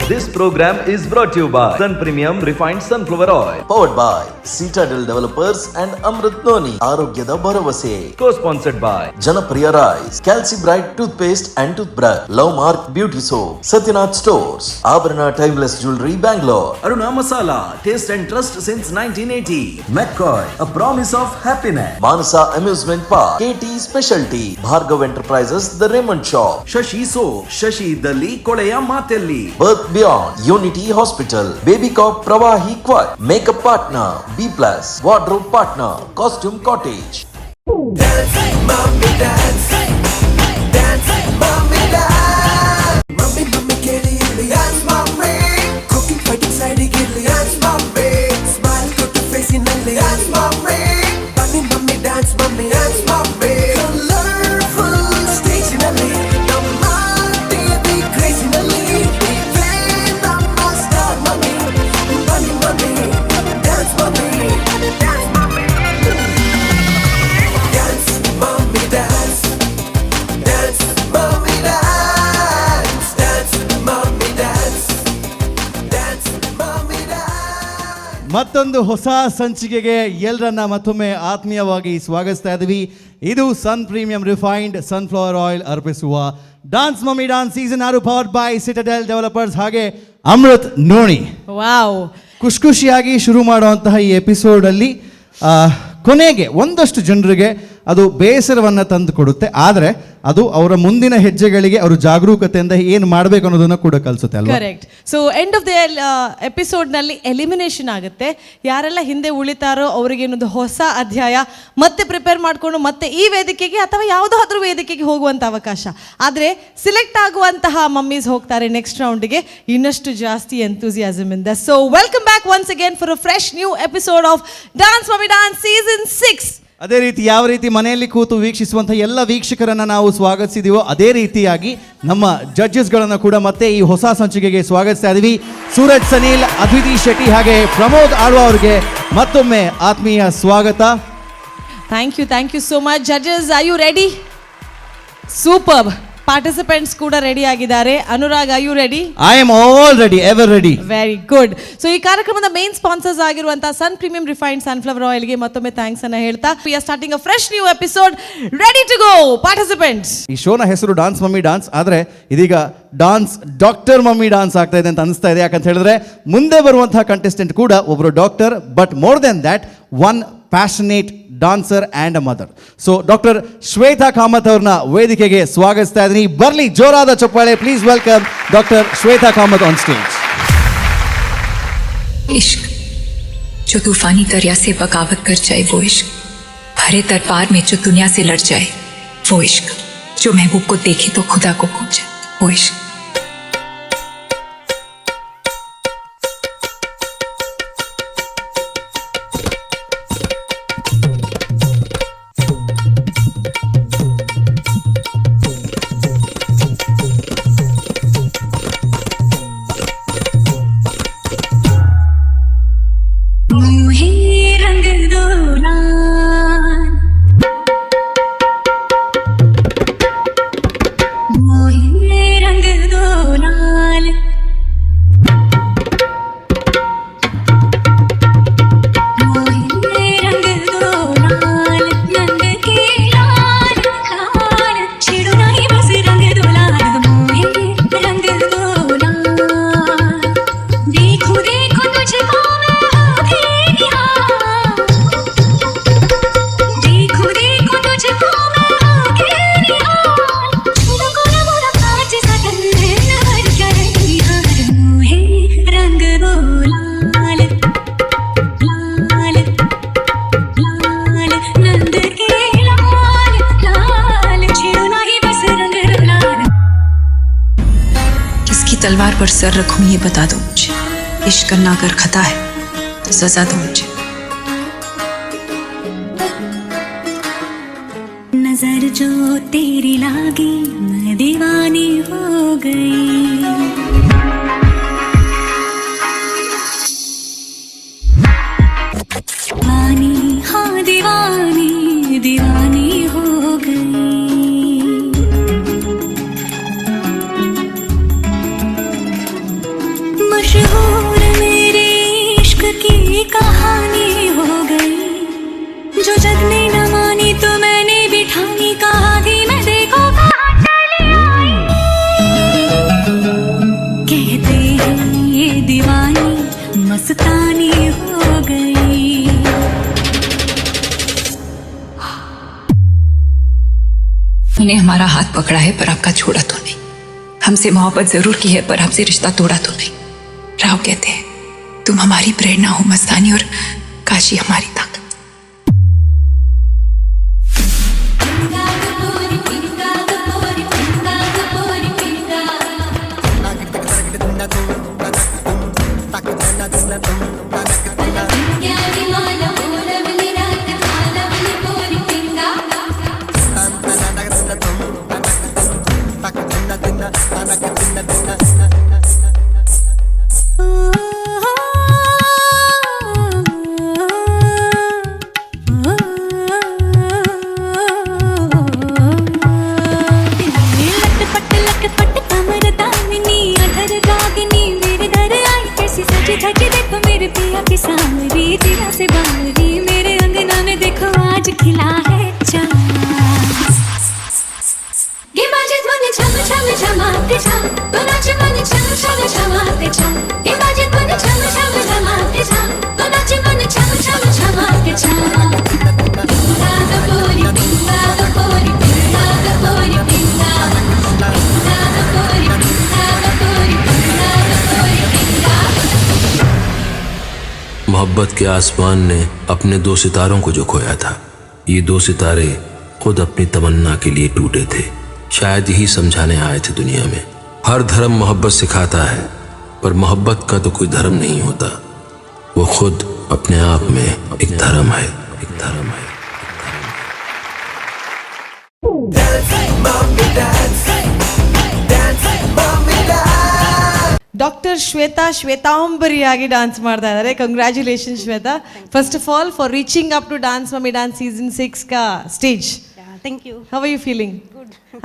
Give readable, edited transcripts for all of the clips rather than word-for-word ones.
This program is brought to you by Sun Premium Refined Sunflower Oil. Powered by Citadel Developers and Amrit Noni. ಆರೋಗ್ಯದ ಭರವಸೆ. Co-sponsored by ಜನಪ್ರಿಯ rice, calci bright tooth paste and tooth brush, love mark beauty soap, Satyanath stores, Abharana timeless jewellery Bangalore, Aruna masala, taste and trust since 1980, McCoy, a promise of happiness, Manasa amusement park, KT speciality, Bhargav enterprises, the Raymond shop, Shashi soap, Shashi ಇದ್ದಲ್ಲಿ ಕೊಳೆಯ ಮಾತೆಲ್ಲಿ, birth beyond, unity hospital, baby cop ಪ್ರವಾಹಿ quad, makeup partner B+, wardrobe partner costume cottage. Dance, mommy, dance. Dance, mommy, dance. Mommy, mommy, get it, dance, mommy. Cooking, fighting, sliding, get it, dance, mommy. Smile, got to face in the dance, mommy. Mommy, mommy, dance, mommy, dance, mommy. Colorful, stationally, the TV crazily. Even I'm a star, mommy. Mommy, mommy, dance, mommy. Dance, mommy. Dance, mommy, dance. Dance, mommy, dance. Dance, mommy, dance. Dance, mommy, dance. ಮತ್ತೊಂದು ಹೊಸ ಸಂಚಿಕೆಗೆ ಎಲ್ಲರನ್ನ ಮತ್ತೊಮ್ಮೆ ಆತ್ಮೀಯವಾಗಿ ಸ್ವಾಗತಿಸ್ತಾ ಇದ್ದೀವಿ. ಇದು sun premium refined sunflower oil ಅರ್ಪಿಸುವ dance mummy dance season 6 powered by Citadel developers ಹಾಗೆ ಅಮೃತ್ ನೋಣಿ. ವಾವ್, ಖುಷಿಯಾಗಿ ಶುರು ಮಾಡುವಂತಹ ಈ ಎಪಿಸೋಡಲ್ಲಿ ಕೊನೆಗೆ ಒಂದಷ್ಟು ಜನರಿಗೆ ಅದು ಬೇಸರವನ್ನು ತಂದು ಕೊಡುತ್ತೆ, ಆದರೆ ಅದು ಅವರ ಮುಂದಿನ ಹೆಜ್ಜೆಗಳಿಗೆ ಅವರು ಜಾಗರೂಕತೆಯಿಂದ ಏನು ಮಾಡಬೇಕು ಅನ್ನೋದನ್ನು ಕೂಡ ಕಲಿಸುತ್ತೆ ಅಲ್ವಾ? Correct. So end of the ಎಪಿಸೋಡ್ನಲ್ಲಿ ಎಲಿಮಿನೇಷನ್ ಆಗುತ್ತೆ. ಯಾರೆಲ್ಲ ಹಿಂದೆ ಉಳಿತಾರೋ ಅವರಿಗೆ ಇನ್ನೊಂದು ಹೊಸ ಅಧ್ಯಾಯ ಮತ್ತೆ ಪ್ರಿಪೇರ್ ಮಾಡಿಕೊಂಡು ಮತ್ತೆ ಈ ವೇದಿಕೆಗೆ ಅಥವಾ ಯಾವುದಾದ್ರೂ ವೇದಿಕೆಗೆ ಹೋಗುವಂಥ ಅವಕಾಶ. ಆದರೆ ಸಿಲೆಕ್ಟ್ ಆಗುವಂತಹ ಮಮ್ಮೀಸ್ ಹೋಗ್ತಾರೆ ನೆಕ್ಸ್ಟ್ ರೌಂಡ್ಗೆ, ಇನ್ನಷ್ಟು ಜಾಸ್ತಿ ಎಂಥೂಸಿಯಾಸಮ್ ಇಂದ. So welcome back once again for a fresh new episode of dance mummy dance season 6. ಅದೇ ರೀತಿ ಯಾವ ರೀತಿ ಮನೆಯಲ್ಲಿ ಕೂತು ವೀಕ್ಷಿಸುವಂಥ ಎಲ್ಲ ವೀಕ್ಷಕರನ್ನು ನಾವು ಸ್ವಾಗತಿಸಿದೀವೋ ಅದೇ ರೀತಿಯಾಗಿ ನಮ್ಮ ಜಡ್ಜಸ್ಗಳನ್ನು ಕೂಡ ಮತ್ತೆ ಈ ಹೊಸ ಸಂಚಿಕೆಗೆ ಸ್ವಾಗತಿಸ್ತಾ ಇದ್ದೀವಿ. ಸೂರಜ್ ಸನೀಲ್, ಅದ್ವಿತಿ ಶೆಟ್ಟಿ ಹಾಗೆ ಪ್ರಮೋದ್ ಆಳ್ವಾ ಅವರಿಗೆ ಮತ್ತೊಮ್ಮೆ ಆತ್ಮೀಯ ಸ್ವಾಗತ. Thank you so much. Judges, are you ready? Super. Participants ಕೂಡ ರೆಡಿ ಆಗಿದ್ದಾರೆ. Anurag, are you ready? I am all ready, ever ready. Very good. So ಈ ಕಾರ್ಯಕ್ರಮದ ಮೇನ್ ಸ್ಪಾನ್ಸರ್ಸ್ ಆಗಿರುವಂತಹ ಸನ್ ಪ್ರೀಮಿಯಂ ರಿಫೈನ್ಡ್ ಸನ್ಫ್ಲವರ್ ಆಯಿಲ್ಗೆ ಮತ್ತೊಮ್ಮೆ ಥ್ಯಾಂಕ್ಸ್ ಅನ್ನ ಹೇಳ್ತಾ we are starting a fresh new episode. Ready to go participants. ಈ ಶೋನ ಹೆಸರು ಡಾನ್ಸ್ ಮಮ್ಮಿ ಡಾನ್ಸ್, ಆದರೆ ಇದೀಗ ಡಾನ್ಸ್ ಡಾಕ್ಟರ್ ಮಮ್ಮಿ ಡಾನ್ಸ್ ಆಗ್ತಾ ಇದೆ ಅಂತ ಅನಿಸ್ತಾ ಇದೆ. ಯಾಕಂತ ಹೇಳಿದ್ರೆ ಮುಂದೆ ಬರುವಂತಹ ಕಂಟೆಸ್ಟೆಂಟ್ ಕೂಡ ಒಬ್ಬರು doctor, but more than that one passionate dancer and a mother. So doctor Shweta Kamath ಅವ್ರನ್ನ ವೇದಿಕೆಗೆ ಸ್ವಾಗತಿಸ್ತಾ ಇದ್ದೀನಿ. ಬರ್ಲಿ ಜೋರಾದ ಚಪ್ಪಾಳೆ. Please welcome doctor Shweta Kamath on stage. इश्क जो तूफानी दरिया से बगावत कर जाए वो इश्क, भरे दरबार में जो दुनिया से लड़ जाए वो इश्क, जो महबूब को देखे तो खुदा को खो जाए वो इश्क. तलवार पर सर रखूं ये बता दो मुझे, इश्क करना अगर खता है तो सजा दो मुझे. नजर जो तेरी लागी मैं दीवानी हो गई, दीवानी हाँ दीवानी दीवानी हो गई. मशहूर मेरे इश्क की कहानी हो गई जो जग ने न मानी तो मैंने बिठानी कहा थी मैं देखो कहाँ चली आई कहते हैं ये दीवानी मस्तानी हो गई मैंने हमारा हाथ पकड़ा है पर आपका छोड़ा तो नहीं, हमसे मोहब्बत जरूर की है पर हमसे रिश्ता तोड़ा तो नहीं। राव कहते हैं तुम हमारी प्रेरणा हो मस्तानी और काशी हमारी ताकत। देखो मेरे पिया की सामरी दिया से बावरी मेरे अंगना में देखो आज खिला है चाँद ये बाजत मने छम छम छमाते छम तो नाच मने छम छम छमाते छम ये बाजत मने छम छम छमाते छम तो नाच मने छम छम छमाते छम पिंगा द पोरी पिंगा द पोरी पिंगा द पोरी पिंगा पिंगा द पोरी पिंगा द पोरी पिंगा द पोरी पिंगा। मोहब्बत के आसमान ने अपने दो सितारों को जो खोया था, ये दो सितारे खुद अपनी तमन्ना के लिए टूटे थे। शायद यही समझाने आए थे दुनिया में। हर धर्म मोहब्बत सिखाता है पर मोहब्बत का तो कोई धर्म नहीं होता, वो खुद अपने आप में एक धर्म है, एक धर्म है। ಡಾಕ್ಟರ್ ಶ್ವೇತಾಂಬರಿಯಾಗಿ ಡಾನ್ಸ್ ಮಾಡ್ತಾ ಇದ್ದಾರೆ. Congratulation Shweta, first of all for reaching up to dance mummy dance season 6 ಕಾ stage. Thank you. How are you feeling?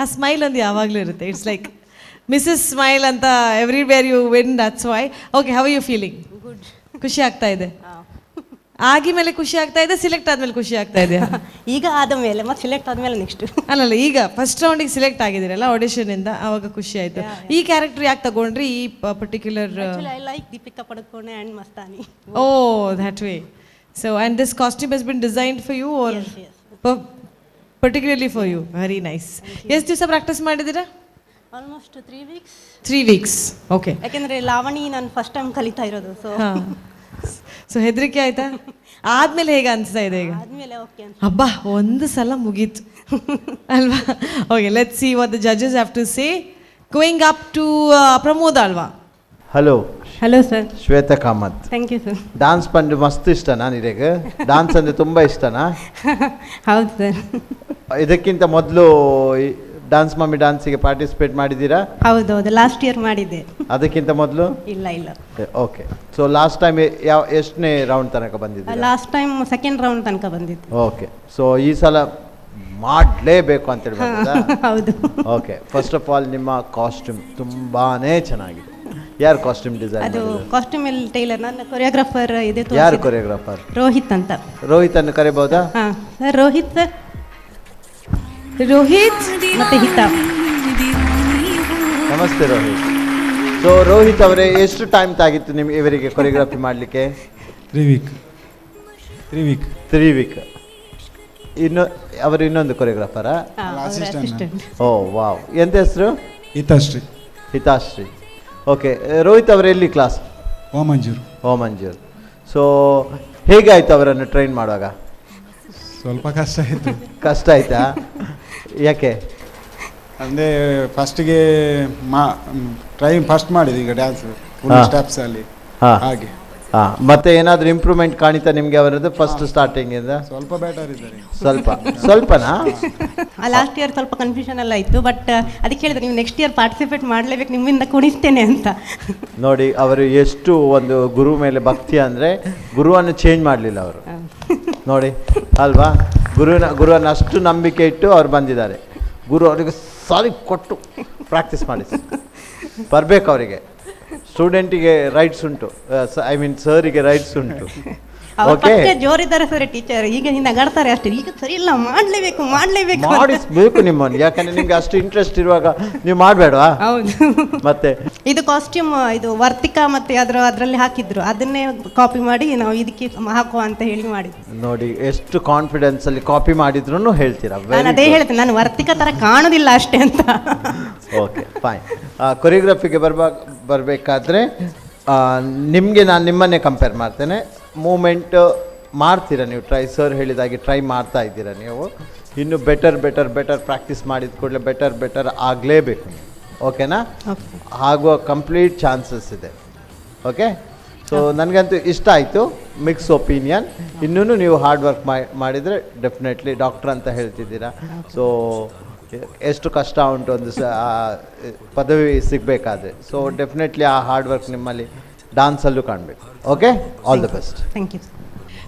ಆ ಸ್ಮೈಲ್ ಒಂದು ಯಾವಾಗಲೂ ಇರುತ್ತೆ. ಇಟ್ಸ್ ಲೈಕ್ ಮಿಸಸ್ ಸ್ಮೈಲ್ ಅಂತ everywhere you win, that's why. Okay, how are you feeling? Good. ಖುಷಿ ಆಗ್ತಾ ಇದೆ? ಆಗಿ ಮೇಲೆ ಖುಷಿ ಆಗ್ತಾ ಇದೆ, ಸಿಲೆಕ್ಟ್ ಆದ್ಮೇಲೆ ಖುಷಿ ಆಗ್ತಾ ಇದೆಯಾ? ಈಗ ಆದ ಮೇಲೆ ಮತ್ತೆ ಸಿಲೆಕ್ಟ್ ಆದ್ಮೇಲೆ ನೆಕ್ಸ್ಟ್ ಅಲ್ಲಲ್ಲ, ಈಗ ಫಸ್ಟ್ ರೌಂಡಿಗೆ ಸಿಲೆಕ್ಟ್ ಆಗಿದ್ದೀರಲ್ಲ ಆಡಿಷನ್ ಇಂದ, ಅವಾಗ ಖುಷಿ ಆಯ್ತು. ಈ ಕ್ಯಾರೆಕ್ಟರ್ ಯಾಕೆ ತಗೊಂಡ್ರಿ? ಈ particular I like Deepika Padukone and Mastani. Oh, that way. So, and this costume has been designed for you or particularly for you? Very nice. ಎಷ್ಟು ದಿವಸ ಪ್ರಾಕ್ಟೀಸ್ ಮಾಡಿದ್ದೀರಾ? Almost 3 weeks. 3 weeks. Okay. ಯಾಕೆಂದ್ರೆ ಲಾವಣಿ ನಾನು ಫಸ್ಟ್ ಟೈಮ್ ಕಲಿತಾ ಇರೋದು. ಸೊ ಹೆದರಿಕೆ ಆಯ್ತಾ? ಆದ್ಮೇಲೆ ಹೇಗೆ ಅನಿಸ್ತಾ ಇದೆ ಈಗ? ಆದ್ಮೇಲೆ ಓಕೆ ಅಂತ. ಹಬ್ಬ, ಒಂದು ಸಲ ಮುಗೀತು ಅಲ್ವಾ? Okay, let's see what the judges have to say. Going up to Pramod ಅಲ್ವಾ? Hello hello sir. Shweta Kamath. Thank you sir. Dance ಪಂಡು ಮಸ್ತ್ ಇಷ್ಟನಾ ನಿನಗೆ? ಡಾನ್ಸ್ ಅಂದರೆ ತುಂಬ ಇಷ್ಟನಾ? ಹೌದು ಸರ್. ಇದಕ್ಕಿಂತ ಮೊದಲು ಡಾನ್ಸ್ ಮಮ್ಮಿ ಡಾನ್ಸಿಗೆ ಪಾರ್ಟಿಸಿಪೇಟ್ ಮಾಡಿದ್ದೀರಾ? ಹೌದೌದು, ಲಾಸ್ಟ್ ಇಯರ್ ಮಾಡಿದ್ದೆ. ಅದಕ್ಕಿಂತ ಮೊದಲು ಇಲ್ಲ ಇಲ್ಲ. ಓಕೆ, ಸೊ ಲಾಸ್ಟ್ ಟೈಮ್ ಎಷ್ಟನೇ ರೌಂಡ್ ತನಕ ಬಂದಿದ್ದೀರಾ? ಲಾಸ್ಟ್ ಟೈಮ್ ಸೆಕೆಂಡ್ ರೌಂಡ್ ತನಕ ಬಂದಿದ್ದೆ. ಓಕೆ, ಸೊ ಈ ಸಲ ಮಾಡಲೇಬೇಕು ಅಂತೇಳಿ ಬಂದಿದ್ದಾ? ಹೌದು. ಓಕೆ, ಫಸ್ಟ್ ಆಫ್ ಆಲ್ ನಿಮ್ಮ ಕಾಸ್ಟ್ಯೂಮ್ ತುಂಬಾನೇ ಚೆನ್ನಾಗಿದೆ. ಯಾರು ಕಾಸ್ಟ್ಯೂಮ್ ಡಿಸೈನ್? ಅದು ಕಾಸ್ಟ್ಯೂಮ್ ಟೈಲರ್, ನನ್ನ ಕೊರಿಯೋಗ್ರಾಫರ್ ಇದೆ. ಯಾರು ಕೊರಿಯೋಗ್ರಾಫರ್? ರೋಹಿತ್ ಅಂತ. ರೋಹಿತ್ ಅನ್ನು ಕರಿಬಹುದಾ? ಹಾಂ ಸರ್, ರೋಹಿತ್ ಸರ್. ರೋಹಿತ್ ಮತ್ತೆ ಹಿತಾ. ನಮಸ್ತೆ ರೋಹಿತ್. ಸೊ ರೋಹಿತ್ ಅವರೇ, ಎಷ್ಟು ಟೈಮ್ ತಾಗಿತ್ತು ನಿಮ್ಗೆ ಇವರಿಗೆ ಕೊರಿಯೋಗ್ರಫಿ ಮಾಡಲಿಕ್ಕೆ? 3 week. 3 week. ಅವರು ಇನ್ನೊಂದು ಕೊರಿಯೋಗ್ರಾಫರಾ? ಅಸಿಸ್ಟೆಂಟ್. ಓ ವಾವ್, ಎಂತ ಹೆಸರು? ಹಿತಾಶ್ರೀ. ಓಕೆ, ರೋಹಿತ್ ಅವರು ಎಲ್ಲಿ ಕ್ಲಾಸ್? ಓಮಂಜೂರ್. ಸೊ ಹೇಗಾಯ್ತು ಅವರನ್ನು ಟ್ರೈನ್ ಮಾಡುವಾಗ? ಸ್ವಲ್ಪ ಕಷ್ಟ ಆಯಿತು. ಕಷ್ಟ ಆಯ್ತಾ? ಯಾಕೆ? ಅಂದರೆ ಫಸ್ಟಿಗೆ ಫಸ್ಟ್ ಮಾಡಿದ್ದು ಈಗ ಡ್ಯಾನ್ಸ್ ಸ್ಟೆಪ್ಸ್ ಅಲ್ಲಿ ಹಾಗೆ. ಹಾಂ, ಮತ್ತೆ ಏನಾದರೂ ಇಂಪ್ರೂವ್ಮೆಂಟ್ ಕಾಣಿತಾ ನಿಮಗೆ ಅವರದ್ದು ಫಸ್ಟ್ ಸ್ಟಾರ್ಟಿಂಗಿಂದ? ಸ್ವಲ್ಪ ಬೆಟರ್ ಇದ್ದಾರೆ. ಸ್ವಲ್ಪನಾ? ಲಾಸ್ಟ್ ಇಯರ್ ಸ್ವಲ್ಪ ಕನ್ಫ್ಯೂಷನ್ ಎಲ್ಲ ಇತ್ತು, ಬಟ್ ಅದಕ್ಕೆ ಹೇಳಿದ್ರೆ ನೀವು ನೆಕ್ಸ್ಟ್ ಇಯರ್ ಪಾರ್ಟಿಸಿಪೇಟ್ ಮಾಡಲೇಬೇಕು, ನಿಮ್ಮಿಂದ ಕುಣಿಸ್ತೇನೆ ಅಂತ. ನೋಡಿ, ಅವರು ಎಷ್ಟು ಒಂದು ಗುರು ಮೇಲೆ ಭಕ್ತಿ ಅಂದರೆ ಗುರುವನ್ನು ಚೇಂಜ್ ಮಾಡಲಿಲ್ಲ ಅವರು. ನೋಡಿ ಅಲ್ವಾ, ಗುರುವನ್ನು ಅಷ್ಟು ನಂಬಿಕೆ ಇಟ್ಟು ಅವ್ರು ಬಂದಿದ್ದಾರೆ. ಗುರು ಅವರಿಗೆ ಸಾರಿ ಕೊಟ್ಟು ಪ್ರಾಕ್ಟೀಸ್ ಮಾಡಿಸಿ ಬರಬೇಕು ಅವರಿಗೆ. ಸ್ಟೂಡೆಂಟಿಗೆ ರೈಟ್ಸ್ ಉಂಟು, ಐ ಮೀನ್ ಸರ್ಗೆ ರೈಟ್ಸ್ ಉಂಟು. ಅವ್ರು ಓಕೆ, ಫಸ್ಟೇ ಜೋರಿದ್ದಾರೆ ಸರ್ ಟೀಚರ್, ಈಗ ನಗಾಡ್ತಾರೆ ಅಷ್ಟೇ, ಈಗ ಸರಿ ಇಲ್ಲ ಮಾಡಲೇಬೇಕು ಅಂತ. ಮಾಡಿಸ್ಬೇಕು ನಿಮ್ಮನ್ನು, ಯಾಕಂದ್ರೆ ನಿಮ್ಗೆ ಅಷ್ಟು ಇಂಟ್ರೆಸ್ಟ್ ಇರುವಾಗ ನೀವು ಮಾಡಬೇಡವಾ? ಹೌದು. ಮತ್ತೆ ಇದು ಕಾಸ್ಟ್ಯೂಮ್ ಇದು ವರ್ತಿಕಾ ಮತ್ತೆ ಅದರಲ್ಲಿ ಹಾಕಿದ್ರು, ಅದನ್ನೇ ಕಾಪಿ ಮಾಡಿ ನಾವು ಇದಕ್ಕೆ ಹಾಕುವ ಅಂತ ಹೇಳಿ ಮಾಡಿದ್ವಿ. ನೋಡಿ ಎಷ್ಟು ಕಾನ್ಫಿಡೆನ್ಸ್ ಅಲ್ಲಿ ಕಾಪಿ ಮಾಡಿದ್ರು ಹೇಳ್ತೀರಾ. ನಾನು ಅದೇ ಹೇಳ್ತೇನೆ, ನಾನು ವರ್ತಿಕಾ ತರ ಕಾಣೋದಿಲ್ಲ ಅಷ್ಟೇ ಅಂತ. Okay fine. ಕೊರಿಯೋಗ್ರಫಿಗೆ ಬರಬೇಕಾದ್ರೆ ನಿಮಗೆ ನಾನು ನಿಮ್ಮನ್ನೇ ಕಂಪೇರ್ ಮಾಡ್ತೇನೆ. ಮೂಮೆಂಟ್ ಮಾಡ್ತೀರಾ ನೀವು, ಸರ್ ಹೇಳಿದಾಗೆ ಟ್ರೈ ಮಾಡ್ತಾ ಇದ್ದೀರಾ ನೀವು. ಇನ್ನು ಬೆಟರ್ ಪ್ರಾಕ್ಟೀಸ್ ಮಾಡಿದ ಕೂಡಲೇ ಬೆಟರ್ ಆಗಲೇಬೇಕು ನೀವು. ಓಕೆನಾ? ಆಗುವ ಕಂಪ್ಲೀಟ್ ಚಾನ್ಸಸ್ ಇದೆ. ಓಕೆ, ಸೊ ನನಗಂತೂ ಇಷ್ಟ ಆಯಿತು. Mix opinion. ಇನ್ನೂ ನೀವು ಹಾರ್ಡ್ ವರ್ಕ್ ಮಾಡಿದರೆ ಡೆಫಿನೆಟ್ಲಿ ಡಾಕ್ಟ್ರ್ ಅಂತ ಹೇಳ್ತಿದ್ದೀರಾ. ಸೊ ಎಷ್ಟು ಕಷ್ಟ ಉಂಟು ಒಂದು ಪದವಿ ಸಿಗಬೇಕಾದ್ರೆ. ಸೊ ಡೆಫಿನೆಟ್ಲಿ ಆ ಹಾರ್ಡ್ ವರ್ಕ್ ನಿಮ್ಮಲ್ಲಿ ಡಾನ್ಸಲ್ಲೂ ಕಾಣಬೇಕು. Okay, all the best.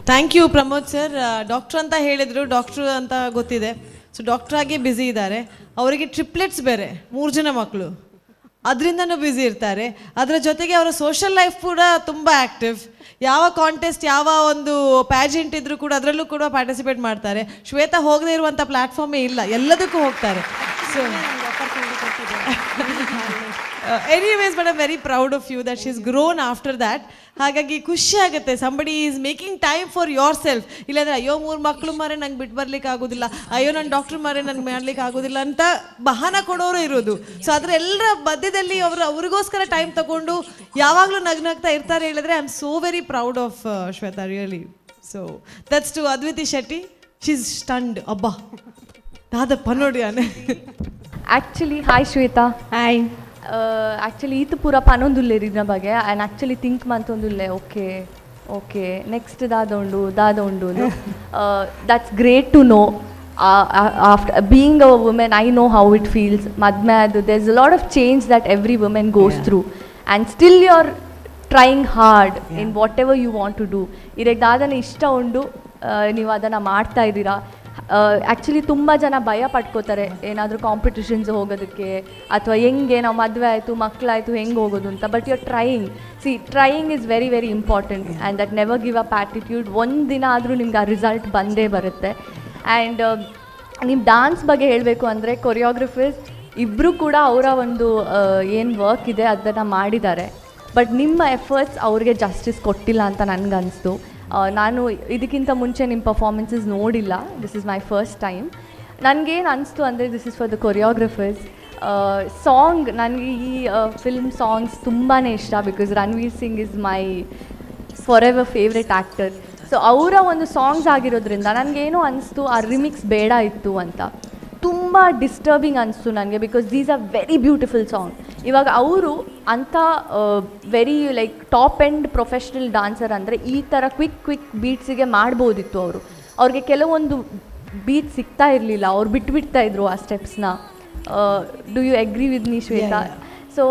Thank you Pramod sir. Doctor ಅಂತ ಹೇಳಿದರು, ಡಾಕ್ಟ್ರು ಅಂತ ಗೊತ್ತಿದೆ. ಸೊ ಡಾಕ್ಟ್ರಾಗಿ ಬ್ಯುಸಿ ಇದ್ದಾರೆ. ಅವರಿಗೆ ಟ್ರಿಪ್ಲೆಟ್ಸ್ ಬೇರೆ, 3 ಜನ ಮಕ್ಕಳು, ಅದರಿಂದನೂ ಬ್ಯುಸಿ ಇರ್ತಾರೆ. ಅದರ ಜೊತೆಗೆ ಅವರ ಸೋಷಲ್ ಲೈಫ್ ಕೂಡ ತುಂಬ ಆ್ಯಕ್ಟಿವ್. ಯಾವ ಕಾಂಟೆಸ್ಟ್, ಯಾವ ಒಂದು ಪ್ಯಾಜೆಂಟ್ ಇದ್ರೂ ಕೂಡ ಅದರಲ್ಲೂ ಕೂಡ ಪಾರ್ಟಿಸಿಪೇಟ್ ಮಾಡ್ತಾರೆ. ಶ್ವೇತಾ ಹೋಗದೇ ಇರುವಂಥ ಪ್ಲ್ಯಾಟ್ಫಾರ್ಮೇ ಇಲ್ಲ, ಎಲ್ಲದಕ್ಕೂ ಹೋಗ್ತಾರೆ. So anyways, but I very proud of you that she is grown after that. ಹಾಗಾಗಿ ಖುಷಿ ಆಗುತ್ತೆ, somebody is making time for yourself. ಇಲ್ಲಾಂದರೆ ಅಯ್ಯೋ 3 ಮಕ್ಕಳು ಮಾರೆ ನಂಗೆ ಬಿಟ್ಟು ಬರ್ಲಿಕ್ಕೆ ಆಗೋದಿಲ್ಲ, ಅಯ್ಯೋ ನನ್ನ ಡಾಕ್ಟ್ರ್ ಮಾರೆ ನಂಗೆ ಮಾಡ್ಲಿಕ್ಕೆ ಆಗೋದಿಲ್ಲ ಅಂತ ಬಹಾನ ಕೊಡೋರು ಇರೋದು. ಸೊ ಅದರ ಎಲ್ಲರ ಮಧ್ಯದಲ್ಲಿ ಅವ್ರಿಗೋಸ್ಕರ ಟೈಮ್ ತಗೊಂಡು ಯಾವಾಗಲೂ ನಗ್ನಾಗ್ತಾ ಇರ್ತಾರೆ ಹೇಳಿದ್ರೆ I am so very proud of Shweta, really. So that's to Adviti Shetty. She is stunned. ಅಬ್ಬಾ ದಾದಪ್ಪ ನೋಡಿ ಆನೆ. Actually hi Shweta. Hi. Actually ಈತ ಪೂರ ಪನೊಂದುಲ್ಲೆ ಇದರ ಬಗ್ಗೆ ಆ್ಯಂಡ್ ಆ್ಯಕ್ಚುಲಿ ಥಿಂಕ್ ಮಂತೊಂದುಲ್ಲೆ ಓಕೆ ನೆಕ್ಸ್ಟ್ ದಾದ ಉಂಡು that's great to know. After being a women I know how it feels. ಮದ್ಮೆ ಅದು there is a lot of change that every women goes through and still you are trying hard in whatever you want to do. ಇರಕ್ಕೆ ದಾದನ ಇಷ್ಟ ಉಂಡು, ನೀವು ಅದನ್ನು ಮಾಡ್ತಾ ಇದ್ದೀರಾ. ಆ್ಯಕ್ಚುಲಿ ತುಂಬ ಜನ ಭಯ ಪಡ್ಕೋತಾರೆ ಏನಾದರೂ ಕಾಂಪಿಟಿಷನ್ಸ್ ಹೋಗೋದಕ್ಕೆ, ಅಥವಾ ಹೆಂಗೆ ನಾವು ಮದುವೆ ಆಯಿತು ಮಕ್ಕಳಾಯಿತು ಹೆಂಗೆ ಹೋಗೋದು ಅಂತ. But you are trying is very very important and that never give up attitude. ಒಂದು ದಿನ ಆದರೂ ನಿಮ್ಗೆ ಆ ರಿಸಲ್ಟ್ ಬಂದೇ ಬರುತ್ತೆ. ಆ್ಯಂಡ್ ನಿಮ್ಮ ಡಾನ್ಸ್ ಬಗ್ಗೆ ಹೇಳಬೇಕು ಅಂದರೆ ಕೊರಿಯೋಗ್ರಫರ್ಸ್ ಇಬ್ಬರು ಕೂಡ ಅವರ ಒಂದು ಏನು ವರ್ಕ್ ಇದೆ ಅದನ್ನು ಮಾಡಿದ್ದಾರೆ. ಬಟ್ ನಿಮ್ಮ ಎಫರ್ಟ್ಸ್ ಅವ್ರಿಗೆ ಜಸ್ಟಿಸ್ ಕೊಟ್ಟಿಲ್ಲ ಅಂತ ನನಗನ್ನಿಸ್ತು. ನಾನು ಇದಕ್ಕಿಂತ ಮುಂಚೆ ನಿಮ್ಮ ಪರ್ಫಾರ್ಮೆನ್ಸಸ್ ನೋಡಿಲ್ಲ, this is my first time. ನನಗೇನು ಅನಿಸ್ತು ಅಂದರೆ this is for the ಕೊರಿಯೋಗ್ರಫರ್ಸ್. Song ನನಗೆ ಈ ಫಿಲ್ಮ್ ಸಾಂಗ್ಸ್ ತುಂಬಾ ಇಷ್ಟ, because Ranveer Singh is my for ever favourite actor. So ಅವರ ಒಂದು ಸಾಂಗ್ಸ್ ಆಗಿರೋದ್ರಿಂದ ನನಗೇನು ಅನಿಸ್ತು ಆ ರಿಮಿಕ್ಸ್ ಬೇಡ ಇತ್ತು ಅಂತ. ತುಂಬ ಡಿಸ್ಟರ್ಬಿಂಗ್ ಅನಿಸ್ತು ನನಗೆ, because these are very beautiful song. ಇವಾಗ ಅವರು ಅಂಥ very like top end professional dancer ಅಂದರೆ ಈ ಥರ ಕ್ವಿಕ್ ಬೀಟ್ಸಿಗೆ ಮಾಡ್ಬೋದಿತ್ತು. ಅವ್ರಿಗೆ ಕೆಲವೊಂದು ಬೀಟ್ ಸಿಗ್ತಾ ಇರಲಿಲ್ಲ, ಅವ್ರು ಬಿಟ್ಬಿಡ್ತಾಯಿದ್ರು ಆ ಸ್ಟೆಪ್ಸ್ನ. Do you agree with me Shweta? So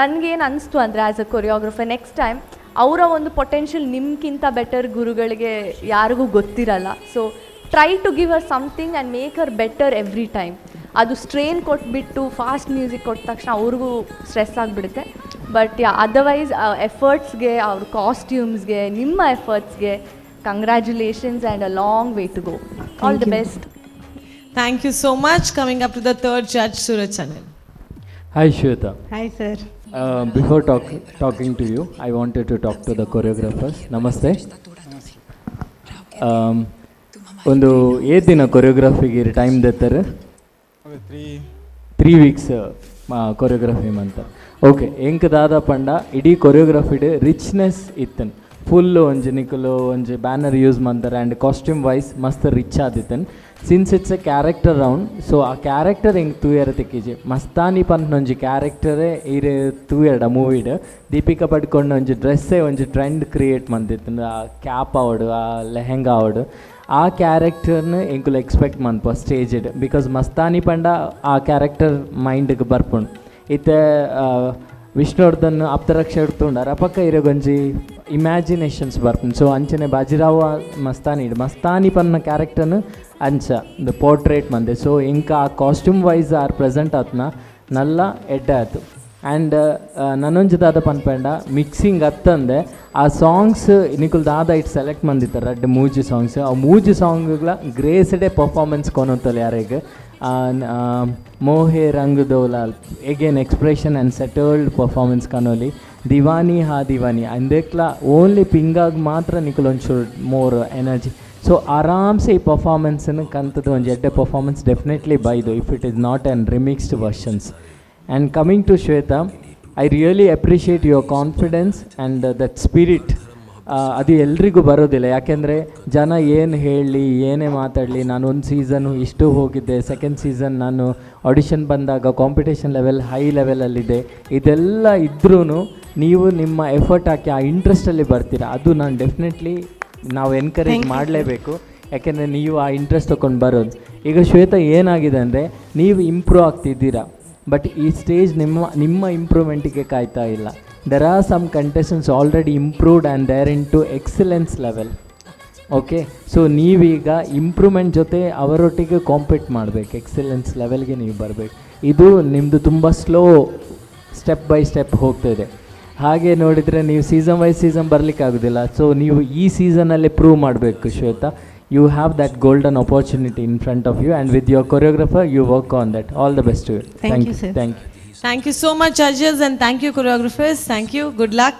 ನನಗೇನು ಅನಿಸ್ತು ಅಂದರೆ as a choreographer next time ಅವರ ಒಂದು ಪೊಟೆನ್ಷಿಯಲ್ ನಿಮ್ಗಿಂತ ಬೆಟರ್ ಗುರುಗಳಿಗೆ ಯಾರಿಗೂ ಗೊತ್ತಿರಲ್ಲ. So try to give her something and make her better every time. ಅದು ಸ್ಟ್ರೇನ್ ಕೊಟ್ಬಿಟ್ಟು ಫಾಸ್ಟ್ ಮ್ಯೂಸಿಕ್ ಕೊಟ್ಟ ತಕ್ಷಣ ಅವ್ರಿಗೂ ಸ್ಟ್ರೆಸ್ ಆಗಿಬಿಡುತ್ತೆ. ಬಟ್ ಅದರ್ವೈಸ್ ಎಫರ್ಟ್ಸ್ಗೆ, ಅವ್ರ ಕಾಸ್ಟ್ಯೂಮ್ಸ್ಗೆ, ನಿಮ್ಮ ಎಫರ್ಟ್ಸ್ಗೆ congratulations and a long way to go. All the best. Thank you so much. Coming up to the third judge, Suraj Channel. Hi Shweta. Hi sir. Before talking to you, I wanted to talk to the choreographers. Namaste. ಒಂದು ದಿನ ಕೊರಿಯೋಗ್ರಫಿಗೆ time ದತ್ತಾರೆ 3 weeks choreography ಅಂತ. Okay ಎಂಕ್ ದಾದ ಪಂಡ ಇಡೀ ಕೊರಿಯೋಗ್ರಫಿಡ್ richness ಇತ್ತನ್ full ಒಂಜಿ ನಿಕುಲು ಒಂಜಿ ಬ್ಯಾನರ್ ಯೂಸ್ ಮಾಡ್ತಾರೆ ಆ್ಯಂಡ್ ಕಾಸ್ಟ್ಯೂಮ್ ವೈಸ್ ಮಸ್ತ್ ರಿಚ್ ಆದಿತ್ತನ್. Since it's a character round, so ಆ ಕ್ಯಾರೆಕ್ಟರ್ ಹೆಂಗೆ ತೂಯರ ತೆಕ್ಕಿಜಿ ಮಸ್ತಾನಿ ಪಂಪನೊಂಜಿ ಕ್ಯಾರೆಕ್ಟರೇ ಇರೆ ತೂಯಡ ಮೂವಿಡ್. ದೀಪಿಕಾ ಪಡ್ಕೊಂಡು ಒಂಜಿ ಡ್ರೆಸ್ಸೇ ಒಂಜಿ ಟ್ರೆಂಡ್ ಕ್ರಿಯೇಟ್ ಮಾಡ್ತಿತ್ತು, ಆ ಕ್ಯಾಪ್ ಆವಡು, ಆ ಲೆಹೆಂಗಾ ಆವಡು. ಆ ಕ್ಯಾರೆಕ್ಟರ್ನ ಎಂಕುಲು ಎಕ್ಸ್ಪೆಕ್ಟ್ ಮನ್ಪ ಸ್ಟೇಜ್ಡ್, ಬಿಕಾಸ್ ಮಸ್ತಾನಿ ಪಂಡ ಆ ಕ್ಯಾರೆಕ್ಟರ್ ಮೈಂಡ್ಗೆ ಬರ್ಪುಂಡು. ಇತ್ತೆ ವಿಷ್ಣುವರ್ಧನ್ ಅಪ್ತರಕ್ಷ ಇಡ್ತುಂಡಾರ ಪಕ್ಕ ಇರೋಗೊಂಜಿ ಇಮ್ಯಾಜಿನೇಷನ್ಸ್ ಬರ್ಪುಂಡು. ಸೊ ಅಂಚನೆ ಬಾಜಿರಾವ ಮಸ್ತಾನಿ ಪನ್ನ ಕ್ಯಾರೆಕ್ಟರ್ನ ಅಂಚ ದ ಪೋರ್ಟ್ರೇಟ್ ಮಂದೆ. ಸೊ ಇಂಕ ಆ ಕಾಸ್ಟ್ಯೂಮ್ ವೈಸ್ ಆರ್ ಪ್ರೆಸೆಂಟ್ ಆತ್ನ ನಲ್ಲ ಎಡ್ಡೆ ಆಯ್ತು. ಆ್ಯಂಡ್ ನನ್ನೊಂಜಿ ದಾದ ಪನ್ಪಂಡ ಮಿಕ್ಸಿಂಗ್ ಅತ್ತಂದೆ ಆ ಸಾಂಗ್ಸ್ ನಿಕುಲ್ ದಾದ ಇಟ್ಟು ಸೆಲೆಕ್ಟ್ ಮಂದಿತ್ತಾರೆ ರಡ್ಡು ಮೂಜಿ ಸಾಂಗ್ಸ್ ಆ ಮೂಜಿ ಸಾಂಗ್ಗಳ ಗ್ರೇಸ್ಡೇ ಪರ್ಫಾರ್ಮೆನ್ಸ್ ಕೊನೊತ್ತಲ್ಲ ಯಾರಿಗೆ ಮೋಹೆ ರಂಗ್ ದೋಲಾಲ್ again expression and settled performance ಕನೋಲಿ ದಿವಾನಿ ಹಾ ದಿವಾನಿ ಅಂದೇಕ್ಲ ಓನ್ಲಿ ಪಿಂಗಾಗಿ ಮಾತ್ರ ನಿಕುಲ್ ಒಂಚೂರು ಮೋರ್ ಎನರ್ಜಿ ಸೊ ಆರಾಮ್ಸೆ ಈ ಪರ್ಫಾರ್ಮೆನ್ಸನ್ನು ಕಂತದ್ದು ಒಂದು ಎಡ್ಡೆ ಪರ್ಫಾರ್ಮೆನ್ಸ್ ಡೆಫಿನೆಟ್ಲಿ ಬೈದು if it is not an remixed versions. And coming to Shweta, I really appreciate your confidence and that spirit. ಅದು ಎಲ್ರಿಗೂ ಬರೋದಿಲ್ಲ, ಯಾಕೆಂದರೆ ಜನ ಏನು ಹೇಳಲಿ ಏನೇ ಮಾತಾಡಲಿ, ನಾನು ಒಂದು ಸೀಸನು ಇಷ್ಟು ಹೋಗಿದ್ದೆ, ಸೆಕೆಂಡ್ ಸೀಸನ್ ನಾನು ಆಡಿಷನ್ ಬಂದಾಗ ಕಾಂಪಿಟೇಷನ್ ಲೆವೆಲ್ ಹೈ ಲೆವೆಲಲ್ಲಿದೆ, ಇದೆಲ್ಲ ಇದ್ರೂ ನೀವು ನಿಮ್ಮ ಎಫರ್ಟ್ ಹಾಕಿ ಆ ಇಂಟ್ರೆಸ್ಟಲ್ಲಿ ಬರ್ತೀರಾ. ಅದು ನಾನು ಡೆಫಿನೆಟ್ಲಿ ನಾವು ಎನ್ಕರೇಜ್ ಮಾಡಲೇಬೇಕು, ಯಾಕೆಂದರೆ ನೀವು ಆ ಇಂಟ್ರೆಸ್ಟ್ ತೊಗೊಂಡು ಬರೋದು. ಈಗ ಶ್ವೇತಾ ಏನಾಗಿದೆ ಅಂದರೆ ನೀವು ಇಂಪ್ರೂವ್ ಆಗ್ತಿದ್ದೀರಾ, ಬಟ್ ಈ ಸ್ಟೇಜ್ ನಿಮ್ಮ ಇಂಪ್ರೂವ್ಮೆಂಟಿಗೆ ಕಾಯ್ತಾ ಇಲ್ಲ. There are some contestants already improved and they're into excellence level. Okay, so ನೀವೀಗ ಇಂಪ್ರೂವ್ಮೆಂಟ್ ಜೊತೆ ಅವರೊಟ್ಟಿಗೆ ಕಾಂಪೀಟ್ ಮಾಡಬೇಕು, ಎಕ್ಸಲೆನ್ಸ್ ಲೆವೆಲ್ಗೆ ನೀವು ಬರಬೇಕು. ಇದು ನಿಮ್ಮದು ತುಂಬ ಸ್ಲೋ ಸ್ಟೆಪ್ ಬೈ ಸ್ಟೆಪ್ ಹೋಗ್ತಾಯಿದೆ. ಹಾಗೆ ನೋಡಿದರೆ ನೀವು ಸೀಸನ್ ವೈಸ್ ಸೀಸನ್ ಬರಲಿಕ್ಕಾಗೋದಿಲ್ಲ. ಸೊ ನೀವು ಈ ಸೀಸನಲ್ಲಿ ಪ್ರೂವ್ ಮಾಡಬೇಕು Shweta. You have that golden opportunity in front of you, and with your choreographer you work on that. All the best to you. Thank you, sir. Thank you. Thank you so much, judges, and thank you, choreographers. Thank you. Good luck.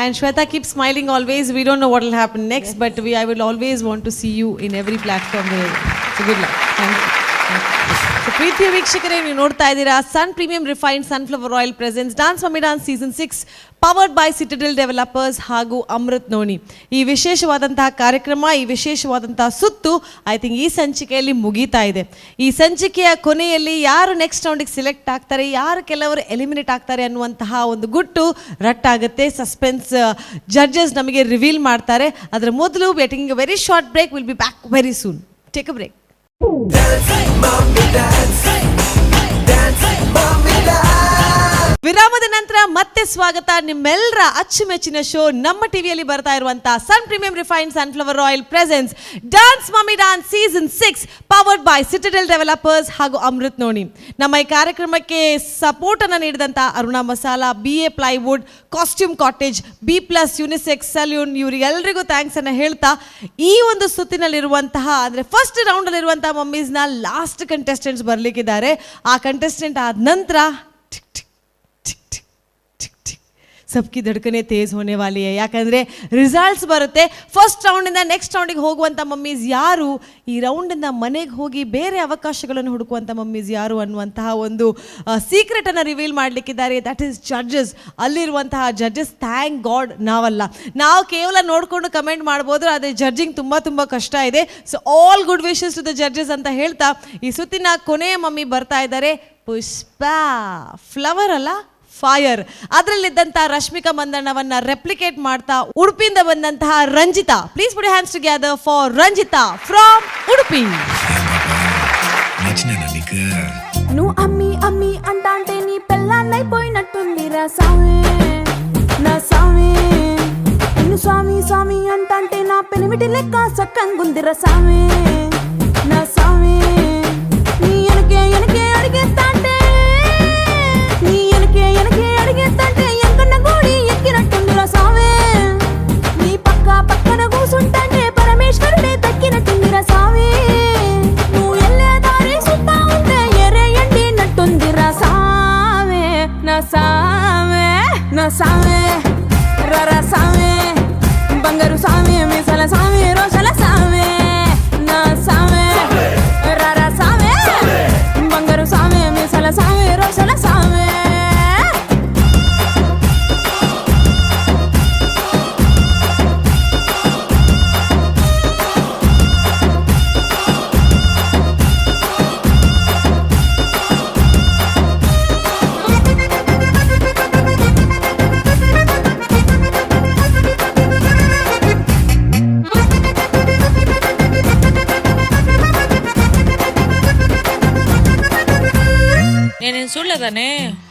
And Shweta, keep smiling always. We don't know what will happen next, but I will always want to see you in every platform. So good luck. Thank you. So, ಪ್ರೀತಿಯ ವೀಕ್ಷಕರೇ, ನೀವು ನೋಡ್ತಾ ಇದ್ದೀರಾ sun premium refined sunflower oil presents dance mummy dance season 6 powered by Citadel developers ಹಾಗೂ Amrut noni. ಈ ವಿಶೇಷವಾದಂತಹ ಕಾರ್ಯಕ್ರಮ, ಈ ವಿಶೇಷವಾದಂತಹ ಸುತ್ತು ಐ ಥಿಂಕ್ ಈ ಸಂಚಿಕೆಯಲ್ಲಿ ಮುಗೀತಾ ಇದೆ. ಈ ಸಂಚಿಕೆಯ ಕೊನೆಯಲ್ಲಿ ಯಾರು ನೆಕ್ಸ್ಟ್ ರೌಂಡಿಗೆ ಸಿಲೆಕ್ಟ್ ಆಗ್ತಾರೆ, ಯಾರು ಕೆಲವರು ಎಲಿಮಿನೇಟ್ ಆಗ್ತಾರೆ ಅನ್ನುವಂತಹ ಒಂದು ಗುಟ್ಟು ರಟ್ಟಾಗುತ್ತೆ. ಸಸ್ಪೆನ್ಸ್ ಜಡ್ಜಸ್ ನಮಗೆ ರಿವೀಲ್ ಮಾಡ್ತಾರೆ. ಅದರ ಮೊದಲು we are taking a very short break. Will be back very soon. Take a break. ವಿರಾಮದ ನಂತರ ಮತ್ತೆ ಸ್ವಾಗತ. ನಿಮ್ಮೆಲ್ಲರ ಅಚ್ಚುಮೆಚ್ಚಿನ ಶೋ ನಮ್ಮ ಟಿವಿಯಲ್ಲಿ ಬರ್ತಾ ಇರುವಂತಹ sun premium refined sunflower oil presents dance mummy dance season 6 powered by Citadel developers ಹಾಗೂ ಅಮೃತ್ ನೋನಿ. ನಮ್ಮ ಈ ಕಾರ್ಯಕ್ರಮಕ್ಕೆ ಸಪೋರ್ಟ್ ಅನ್ನು ನೀಡಿದಂತಹ Aruna masala, BA plywood, costume cottage, B+ unisex salon, ಇವರಿಗೆಲ್ಲರಿಗೂ ಥ್ಯಾಂಕ್ಸ್ ಅನ್ನು ಹೇಳ್ತಾ ಈ ಒಂದು ಸುತ್ತಿನಲ್ಲಿರುವಂತಹ ಅಂದರೆ ಫಸ್ಟ್ ರೌಂಡಲ್ಲಿರುವಂತಹ ಮಮ್ಮೀಸ್ನ ಲಾಸ್ಟ್ ಕಂಟೆಸ್ಟೆಂಟ್ಸ್ ಬರಲಿಕ್ಕಿದ್ದಾರೆ. ಆ ಕಂಟೆಸ್ಟೆಂಟ್ ಆದ ನಂತರ सबकी धड़कने तेज़ होने वाली है, ಯಾಕಂದರೆ ರಿಸಲ್ಟ್ಸ್ ಬರುತ್ತೆ. ಫಸ್ಟ್ ರೌಂಡಿಂದ ನೆಕ್ಸ್ಟ್ ರೌಂಡಿಗೆ ಹೋಗುವಂಥ ಮಮ್ಮೀಸ್ ಯಾರು, ಈ ರೌಂಡಿಂದ ಮನೆಗೆ ಹೋಗಿ ಬೇರೆ ಅವಕಾಶಗಳನ್ನು ಹುಡುಕುವಂಥ ಮಮ್ಮೀಸ್ ಯಾರು ಅನ್ನುವಂತಹ ಒಂದು ಸೀಕ್ರೆಟನ್ನು ರಿವೀಲ್ ಮಾಡಲಿಕ್ಕಿದ್ದಾರೆ. That is judges. ಅಲ್ಲಿರುವಂತಹ ಜಡ್ಜಸ್, ಥ್ಯಾಂಕ್ ಗಾಡ್ ನಾವಲ್ಲ, ನಾವು ಕೇವಲ ನೋಡಿಕೊಂಡು ಕಮೆಂಟ್ ಮಾಡ್ಬೋದು, ಆದರೆ ಜಡ್ಜಿಂಗ್ ತುಂಬ ಕಷ್ಟ ಇದೆ. So all good wishes to the judges ಅಂತ ಹೇಳ್ತಾ ಈ ಸುತ್ತಿನ ಕೊನೆಯ ಮಮ್ಮಿ ಬರ್ತಾ ಇದ್ದಾರೆ. ಪುಷ್ಪ, ಫ್ಲವರ್ ಅಲ್ಲ ಫೈರ್. ಅದರಲ್ಲಿದ್ದಂಥ ರಶ್ಮಿಕಾ ಮಂದಣ್ಣವನ್ನ ರೆಪ್ಲಿಕೇಟ್ ಮಾಡ್ತಾ ಉಡುಪಿಯಿಂದ ಬಂದಂತಹ Ranjitha. Please put hands together for Ranjitha from Udupi. నువ్వు అమ్మి అంటే నీ పెళ్ళాన్నైపోయినట్టుందిరా సామి, నా సామి. నిన్ను స్వామి అంటే నా పెనిమిటి లెక్క సక్కంగుందిరా సామి, నా సామి. నీ ఎనకే అడిగేస్తాంటే, నీ ఎనకే అడిగేస్తాంటే ఎంకన్న గోడి ఎక్కినట్టుందిరా సామి. నీ పక్కన కూసుంటాంటే పరమేశ్వరుడే తక్కినట్టుందిరా సామి. నువ్వు ఎల్లే దారి సుత్తా ఉంటే ఎర్రయండినట్టుందిరా సామి, నా సామి, నా సామి. రర సామి, బంగారు సామి, మిసల సామి, రోషల సామి, నా సామి. రర సామి, బంగారు సామి, మిసల సామి, రోషల సామి. నేనేం చూడలేదానే,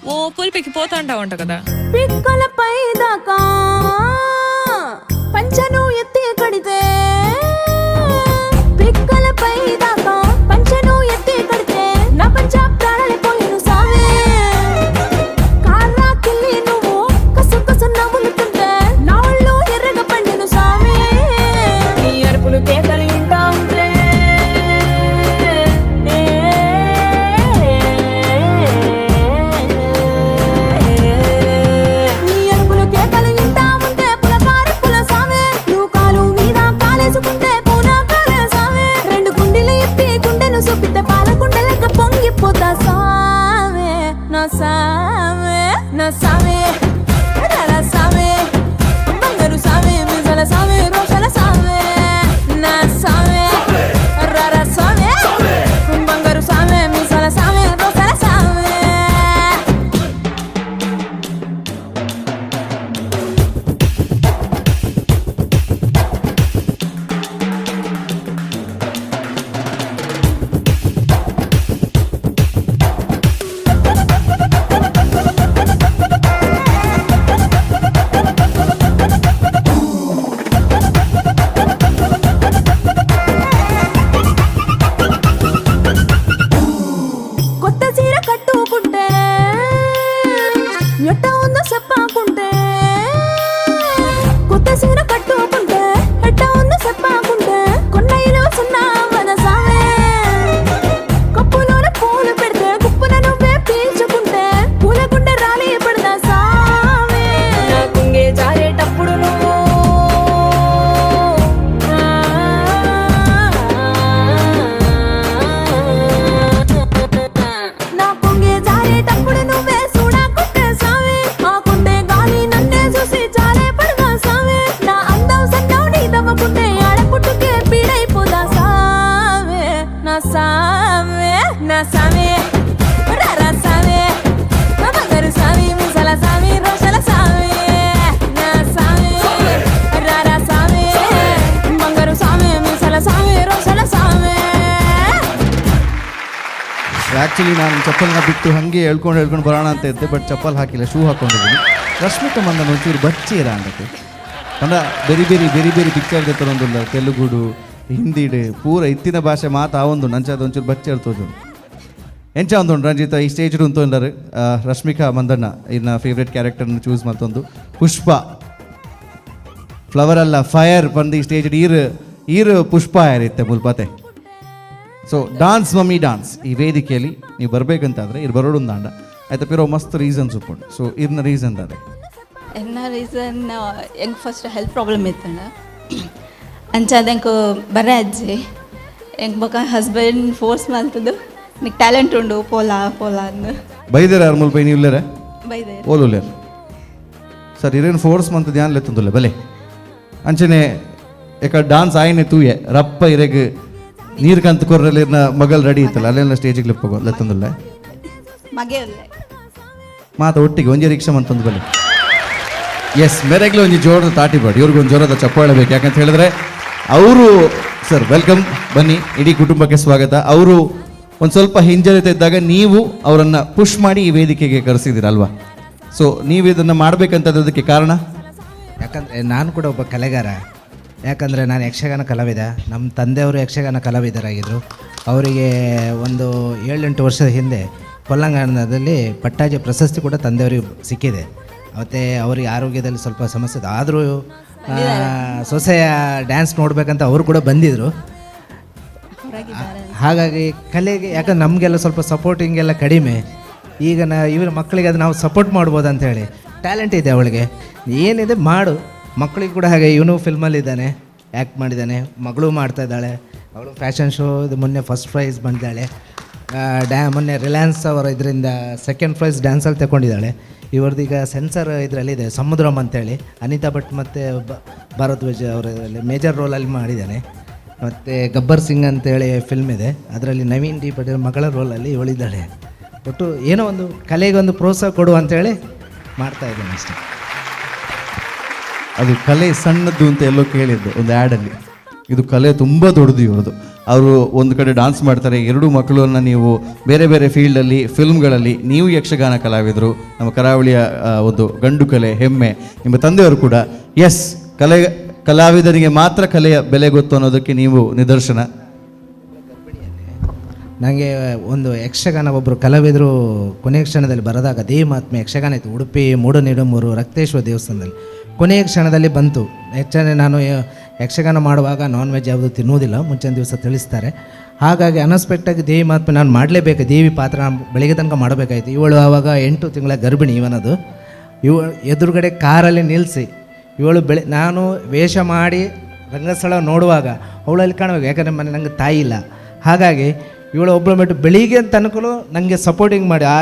ఓ పులిపికి పోతా ఉంటావంట కదా. పిక్కలపై దాకా పంచను ఎత్తి కడితే, పిక్కలపై దాకా పంచను ఎత్తి కడితే నా పంచ ప్రాణాలు పోయిను సామే. కాళ్ళకి ಆ್ಯಕ್ಚುಲಿ ನಾನು ಚಪ್ಪಲ್ನ ಬಿಟ್ಟು ಹಾಗೆ ಹೇಳ್ಕೊಂಡು ಬರೋಣ ಅಂತ ಇದ್ದೆ, ಬಟ್ ಚಪ್ಪಲ್ ಹಾಕಿಲ್ಲ, ಶೂ ಹಾಕ್ಕೊಂಡಿದ್ದೀನಿ. ರಶ್ಮಿಕಾ ಮಂದನ್ ಒಂಚೂರು ಬಚ್ಚೀರ ಅಂದಕ್ಕೆ ಅಂದ ಬೇರೆ ಪಿಕ್ಚರ್ ತರೊಂದಿಲ್ಲ, ತೆಲುಗುಡು ಹಿಂದಿಡು ಪೂರ ಇತ್ತಿನ ಭಾಷೆ ಮಾತಾ ಒಂದು ನಂಚದ ಒಂಚೂರು ಬಚ್ಚಿ ಇರ್ತೋಜು ಎಂಚ ಒಂದು ರಂಜಿತ ಈ ಸ್ಟೇಜ್ ಉಂತೊಂಡರು ರಶ್ಮಿಕಾ ಮಂದಣ್ಣ ಇನ್ನ ಫೇವ್ರೆಟ್ ಕ್ಯಾರೆಕ್ಟರ್ನ ಚೂಸ್ ಮತ್ತೊಂದು ಪುಷ್ಪ ಫ್ಲವರ್ ಅಲ್ಲ ಫೈರ್ ಬಂದು ಈ ಸ್ಟೇಜ್ ಈರು ಪುಷ್ಪ ಇರುತ್ತೆ ಮುಲ್ಪತೆ. ಸೊ ಡಾನ್ಸ್ ಮಮ್ಮಿ ಡಾನ್ಸ್ ಈ ವೇದಿಕೆಯಲ್ಲಿ ನೀವು ಬರಬೇಕಂತಾದ್ರೆ ಇದು ಬರೋಡು ದಾಂಡ ಆಯ್ತಾ ಪಿರೋ ಮಸ್ತ್ ರೀಸನ್ಸ್ ಉಪ್ಪುಂಡು. ಸೊ ಇದನ್ನ ರೀಸನ್ ಅದೇ ಎನ್ನ ರೀಸನ್ ಹೆಂಗೆ ಫಸ್ಟ್ ಹೆಲ್ತ್ ಪ್ರಾಬ್ಲಮ್ ಇತ್ತಂಡ ಅಂಚಾದ ಹೆಂಗೆ ಬರ ಅಜ್ಜಿ ಹೆಂಗೆ ಬೊಕ ಹಸ್ಬೆಂಡ್ ಫೋರ್ಸ್ ಮಾಡ್ತದ್ದು ನಿಕ್ ಟ್ಯಾಲೆಂಟ್ ಉಂಡು ಪೋಲಾ ಅಂದು ಬೈದೇರ ಯಾರು ಮುಲ್ಪ ನೀವು ಇಲ್ಲರ ಬೈದೆ ಓಲುಲ್ಲೇರ್ ಸರ್ ಇರೇನು ಫೋರ್ಸ್ ಮಂತ್ ಧ್ಯಾನ್ ಲೆತ್ತಂದುಲ್ಲ ಬಲೆ ಅಂಚನೆ ಯಾಕ ಡಾನ್ಸ್ ಆಯ್ನೆ ತೂಯೆ ರಪ್ಪ ಇರೆಗ್ ನೀರು ಕಂತು ಕೊರ್ರಲ್ಲಿನ ಮಗಲ್ ರೆಡಿ ಇತ್ತಲ್ಲ ಅಲ್ಲೆಲ್ಲ ಸ್ಟೇಜಿಗೆ ಲೆಪ್ಪಗೋ ಲೆತ್ತಂದುಲ್ಲ ಮಗೆ ಉಲ್ಲೆ ಮಾತ ಒಟ್ಟಿಗೆ ಒಂಜಿ ರಿಕ್ಷಾ ಅಂತಂದು ಬಲೆ. ಎಸ್ ಮೇರೆಗ್ಲೇ ಒಂಜಿ ಜೋರದ ತಾಟಿಬೇಡಿ, ಇವ್ರಿಗೊಂದು ಜೋರದ ಚಪ್ಪಾಳೆ ಬೇಕು. ಯಾಕಂತ ಹೇಳಿದ್ರೆ ಅವರು ಸರ್ ವೆಲ್ಕಮ್, ಬನ್ನಿ, ಇಡೀ ಕುಟುಂಬಕ್ಕೆ ಸ್ವಾಗತ. ಅವರು ಒಂದು ಸ್ವಲ್ಪ ಹಿಂಜರಿತ ಇದ್ದಾಗ ನೀವು ಅವರನ್ನು ಪುಷ್ ಮಾಡಿ ಈ ವೇದಿಕೆಗೆ ಕರೆಸಿದ್ದೀರಲ್ವಾ? ಸೊ ನೀವು ಇದನ್ನು ಮಾಡಬೇಕಂತದಕ್ಕೆ ಕಾರಣ? ಯಾಕಂದರೆ ನಾನು ಕೂಡ ಒಬ್ಬ ಕಲೆಗಾರ. ಯಾಕಂದರೆ ನಾನು ಯಕ್ಷಗಾನ ಕಲಾವಿದ, ನಮ್ಮ ತಂದೆಯವರು ಯಕ್ಷಗಾನ ಕಲಾವಿದರಾಗಿದ್ದರು. ಅವರಿಗೆ ಒಂದು 7-8 ವರ್ಷದ ಹಿಂದೆ ಕೊಲ್ಲಂಗಾಣದಲ್ಲಿ ಪಟ್ಟಾಜಿ ಪ್ರಶಸ್ತಿ ಕೂಡ ತಂದೆಯವರಿಗೆ ಸಿಕ್ಕಿದೆ. ಮತ್ತು ಅವರಿಗೆ ಆರೋಗ್ಯದಲ್ಲಿ ಸ್ವಲ್ಪ ಸಮಸ್ಯೆ ಇದೆ, ಆದರೂ ಸೊಸೆಯ ಡ್ಯಾನ್ಸ್ ನೋಡಬೇಕಂತ ಅವರು ಕೂಡ ಬಂದಿದ್ದರು. ಹಾಗಾಗಿ ಕಲೆಗೆ ಯಾಕಂದ್ರೆ ನಮಗೆಲ್ಲ ಸ್ವಲ್ಪ ಸಪೋರ್ಟಿಂಗೆಲ್ಲ ಕಡಿಮೆ. ಈಗ ಇವರ ಮಕ್ಕಳಿಗೆ ಅದು ನಾವು ಸಪೋರ್ಟ್ ಮಾಡ್ಬೋದು ಅಂಥೇಳಿ ಟ್ಯಾಲೆಂಟ್ ಇದೆ ಅವಳಿಗೆ, ಏನಿದೆ ಮಾಡು. ಮಕ್ಕಳಿಗೆ ಕೂಡ ಹಾಗೆ, ಇವನು ಫಿಲ್ಮಲ್ಲಿದ್ದಾನೆ, ಆ್ಯಕ್ಟ್ ಮಾಡಿದ್ದಾನೆ, ಮಗಳು ಮಾಡ್ತಾ ಇದ್ದಾಳೆ. ಅವಳು ಫ್ಯಾಷನ್ ಶೋ ಇದು ಮೊನ್ನೆ ಫಸ್ಟ್ ಪ್ರೈಸ್ ಬಂದಿದ್ದಾಳೆ. ಮೊನ್ನೆ ರಿಲಯನ್ಸ್ ಅವರ ಇದರಿಂದ ಸೆಕೆಂಡ್ ಪ್ರೈಸ್ ಡ್ಯಾನ್ಸಲ್ಲಿ ತಗೊಂಡಿದ್ದಾಳೆ. ಇವ್ರದ್ದೀಗ ಸೆನ್ಸರ್ ಇದರಲ್ಲಿದೆ ಸಮುದ್ರಮ್ ಅಂತೇಳಿ, ಅನಿತಾ ಭಟ್ ಮತ್ತು ಭಾರದ್ವಾಜ್ ಅವರ ಇದರಲ್ಲಿ ಮೇಜರ್ ರೋಲಲ್ಲಿ ಮಾಡಿದ್ದಾನೆ. ಮತ್ತು ಗಬ್ಬರ್ ಸಿಂಗ್ ಅಂತೇಳಿ ಫಿಲ್ಮ್ ಇದೆ, ಅದರಲ್ಲಿ ನವೀನ್ ಡಿ ಪಟೇಲ್ ಮಗಳ ರೋಲಲ್ಲಿ ಇವಳಿದ್ದಾಳೆ. ಒಟ್ಟು ಏನೋ ಒಂದು ಕಲೆಗೊಂದು ಪ್ರೋತ್ಸಾಹ ಕೊಡು ಅಂತೇಳಿ ಮಾಡ್ತಾಯಿದ್ದೀನಿ ಅಷ್ಟೇ. ಅದು ಕಲೆ ಸಣ್ಣದ್ದು ಅಂತ ಎಲ್ಲೋ ಕೇಳಿದ್ದು ಒಂದು ಆ್ಯಡಲ್ಲಿ. ಇದು ಕಲೆ ತುಂಬ ದೊಡ್ಡದು ಇವ್ರದ್ದು. ಅವರು ಒಂದು ಕಡೆ ಡಾನ್ಸ್ ಮಾಡ್ತಾರೆ, 2 ಮಕ್ಕಳನ್ನು ನೀವು ಬೇರೆ ಬೇರೆ ಫೀಲ್ಡಲ್ಲಿ ಫಿಲ್ಮ್ಗಳಲ್ಲಿ, ನೀವು ಯಕ್ಷಗಾನ ಕಲಾವಿದರು, ನಮ್ಮ ಕರಾವಳಿಯ ಒಂದು ಗಂಡು ಕಲೆ ಹೆಮ್ಮೆ. ನಿಮ್ಮ ತಂದೆಯವರು ಕೂಡ ಎಸ್ ಕಲಾವಿದರಿಗೆ ಮಾತ್ರ ಕಲೆಯ ಬೆಲೆ ಗೊತ್ತು ಅನ್ನೋದಕ್ಕೆ ನೀವು ನಿದರ್ಶನ. ನನಗೆ ಒಂದು ಯಕ್ಷಗಾನ ಒಬ್ಬರು ಕಲಾವಿದರು ಕೊನೆಯ ಕ್ಷಣದಲ್ಲಿ ಬರೆದಾಗ ದೇವಮಾತ್ಮೆ ಯಕ್ಷಗಾನ ಇತ್ತು, ಉಡುಪಿ ಮೂಡನಿಡಮೂರು ರಕ್ತೇಶ್ವರ ದೇವಸ್ಥಾನದಲ್ಲಿ ಕೊನೆಯ ಕ್ಷಣದಲ್ಲಿ ಬಂತು. ಹೆಚ್ಚಾಗಿ ನಾನು ಯಕ್ಷಗಾನ ಮಾಡುವಾಗ ನಾನ್ ವೆಜ್ ಯಾವುದು ತಿನ್ನುವುದಿಲ್ಲ, ಮುಂಚಿನ ದಿವಸ ತಿಳಿಸ್ತಾರೆ. ಹಾಗಾಗಿ ಅನ್ಎಕ್ಸ್ಪೆಕ್ಟಾಗಿ ದೇವಿ ಮಾತ್ಮೆ ನಾನು ಮಾಡಲೇಬೇಕು, ದೇವಿ ಪಾತ್ರ ಬೆಳಗ್ಗೆ ತನಕ ಮಾಡಬೇಕಾಯ್ತು. ಇವಳು ಆವಾಗ 8 ತಿಂಗಳ ಗರ್ಭಿಣಿ ಇವನದು. ಎದುರುಗಡೆ ಕಾರಲ್ಲಿ ನಿಲ್ಲಿಸಿ ಇವಳು ನಾನು ವೇಷ ಮಾಡಿ ರಂಗಸ್ಥಳ ನೋಡುವಾಗ ಅವಳಲ್ಲಿ ಕಾಣಬೇಕು, ಯಾಕಂದರೆ ಮನೆ ನನಗೆ ತಾಯಿ ಇಲ್ಲ. ಹಾಗಾಗಿ ಇವಳು ಒಬ್ಬಳು ಬಿಟ್ಟು ಬೆಳಿಗ್ಗೆ ತನಕಲು ನನಗೆ ಸಪೋರ್ಟಿಂಗ್ ಮಾಡಿ, ಆ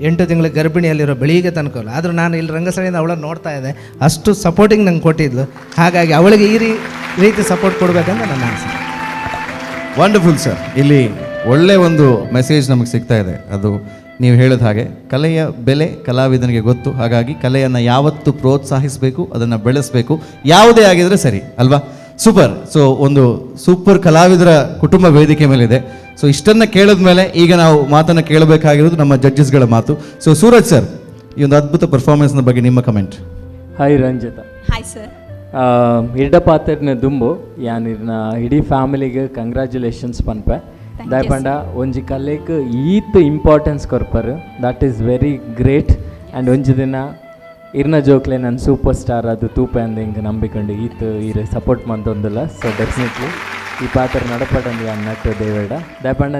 8 ತಿಂಗಳ ಗರ್ಭಿಣಿಯಲ್ಲಿರೋ ಬೆಳಿಗ್ಗೆ ತನಕಲು. ಆದರೂ ನಾನು ಇಲ್ಲಿ ರಂಗಸ್ಥಳದಿಂದ ಅವಳನ್ನು ನೋಡ್ತಾ ಇದ್ದೆ, ಅಷ್ಟು ಸಪೋರ್ಟಿಂಗ್ ನಂಗೆ ಕೊಟ್ಟಿದ್ಲು. ಹಾಗಾಗಿ ಅವಳಿಗೆ ಈ ರೀತಿ ಸಪೋರ್ಟ್ ಕೊಡಬೇಕಂತ ನನ್ನ ಆಸೆ. Wonderful sir. ಇಲ್ಲಿ ಒಳ್ಳೆ ಒಂದು ಮೆಸೇಜ್ ನಮಗೆ ಸಿಗ್ತಾ ಇದೆ. ಅದು ನೀವು ಹೇಳಿದ ಹಾಗೆ ಕಲೆಯ ಬೆಲೆ ಕಲಾವಿದನಿಗೆ ಗೊತ್ತು. ಹಾಗಾಗಿ ಕಲೆಯನ್ನು ಯಾವತ್ತು ಪ್ರೋತ್ಸಾಹಿಸಬೇಕು, ಅದನ್ನು ಬೆಳೆಸಬೇಕು, ಯಾವುದೇ ಆಗಿದ್ರೆ ಸರಿ ಅಲ್ವಾ? ಸೂಪರ್. ಸೊ ಒಂದು ಸೂಪರ್ ಕಲಾವಿದರ ಕುಟುಂಬ ವೇದಿಕೆ ಮೇಲಿದೆ. ಸೊ ಇಷ್ಟನ್ನು ಕೇಳಿದ ಮೇಲೆ ಈಗ ನಾವು ಮಾತನ್ನು ಕೇಳಬೇಕಾಗಿರೋದು ನಮ್ಮ ಜಡ್ಜಸ್ಗಳ ಮಾತು. ಸೊ ಸೂರಜ್ ಸರ್, ಈ ಒಂದು ಅದ್ಭುತ ಪರ್ಫಾರ್ಮೆನ್ಸ್ನ ಬಗ್ಗೆ ನಿಮ್ಮ comment. Hi Ranjitha. Hi sir. ಇಡ್ಡ ಪಾತ್ರನ ದುಂಬು ಯಾನಿರ್ನ ಇಡೀ ಫ್ಯಾಮಿಲಿಗೆ ಕಂಗ್ರ್ಯಾಚುಲೇಷನ್ಸ್ ಪನ್ಪೆ. ದಯಪಂಡ ಒಂಜಿ ಕಲೆಗ್ ಈತ್ ಇಂಪಾರ್ಟೆನ್ಸ್ ಕೊರ್ಪರು, that is very great. And ಒಂಜಿ ದಿನ ಇರ್ನ ಜೋಕ್ಲೆ ನಾನು ಸೂಪರ್ ಸ್ಟಾರ್ ಅದು ತೂಪೆ ಅಂದ ಹಿಂಗೆ ನಂಬಿಕೊಂಡು ಈರೆ ಸಪೋರ್ಟ್ ಮಂತೊಂದಿಲ್ಲ. ಸೊ ಡೆಫಿನೆಟ್ಲಿ ಈ ಪಾತ್ರ ನಡಪಡಂದು ಅನ್ನಟ್ಟು ದೇವೇಡ ದಯಪಂಡ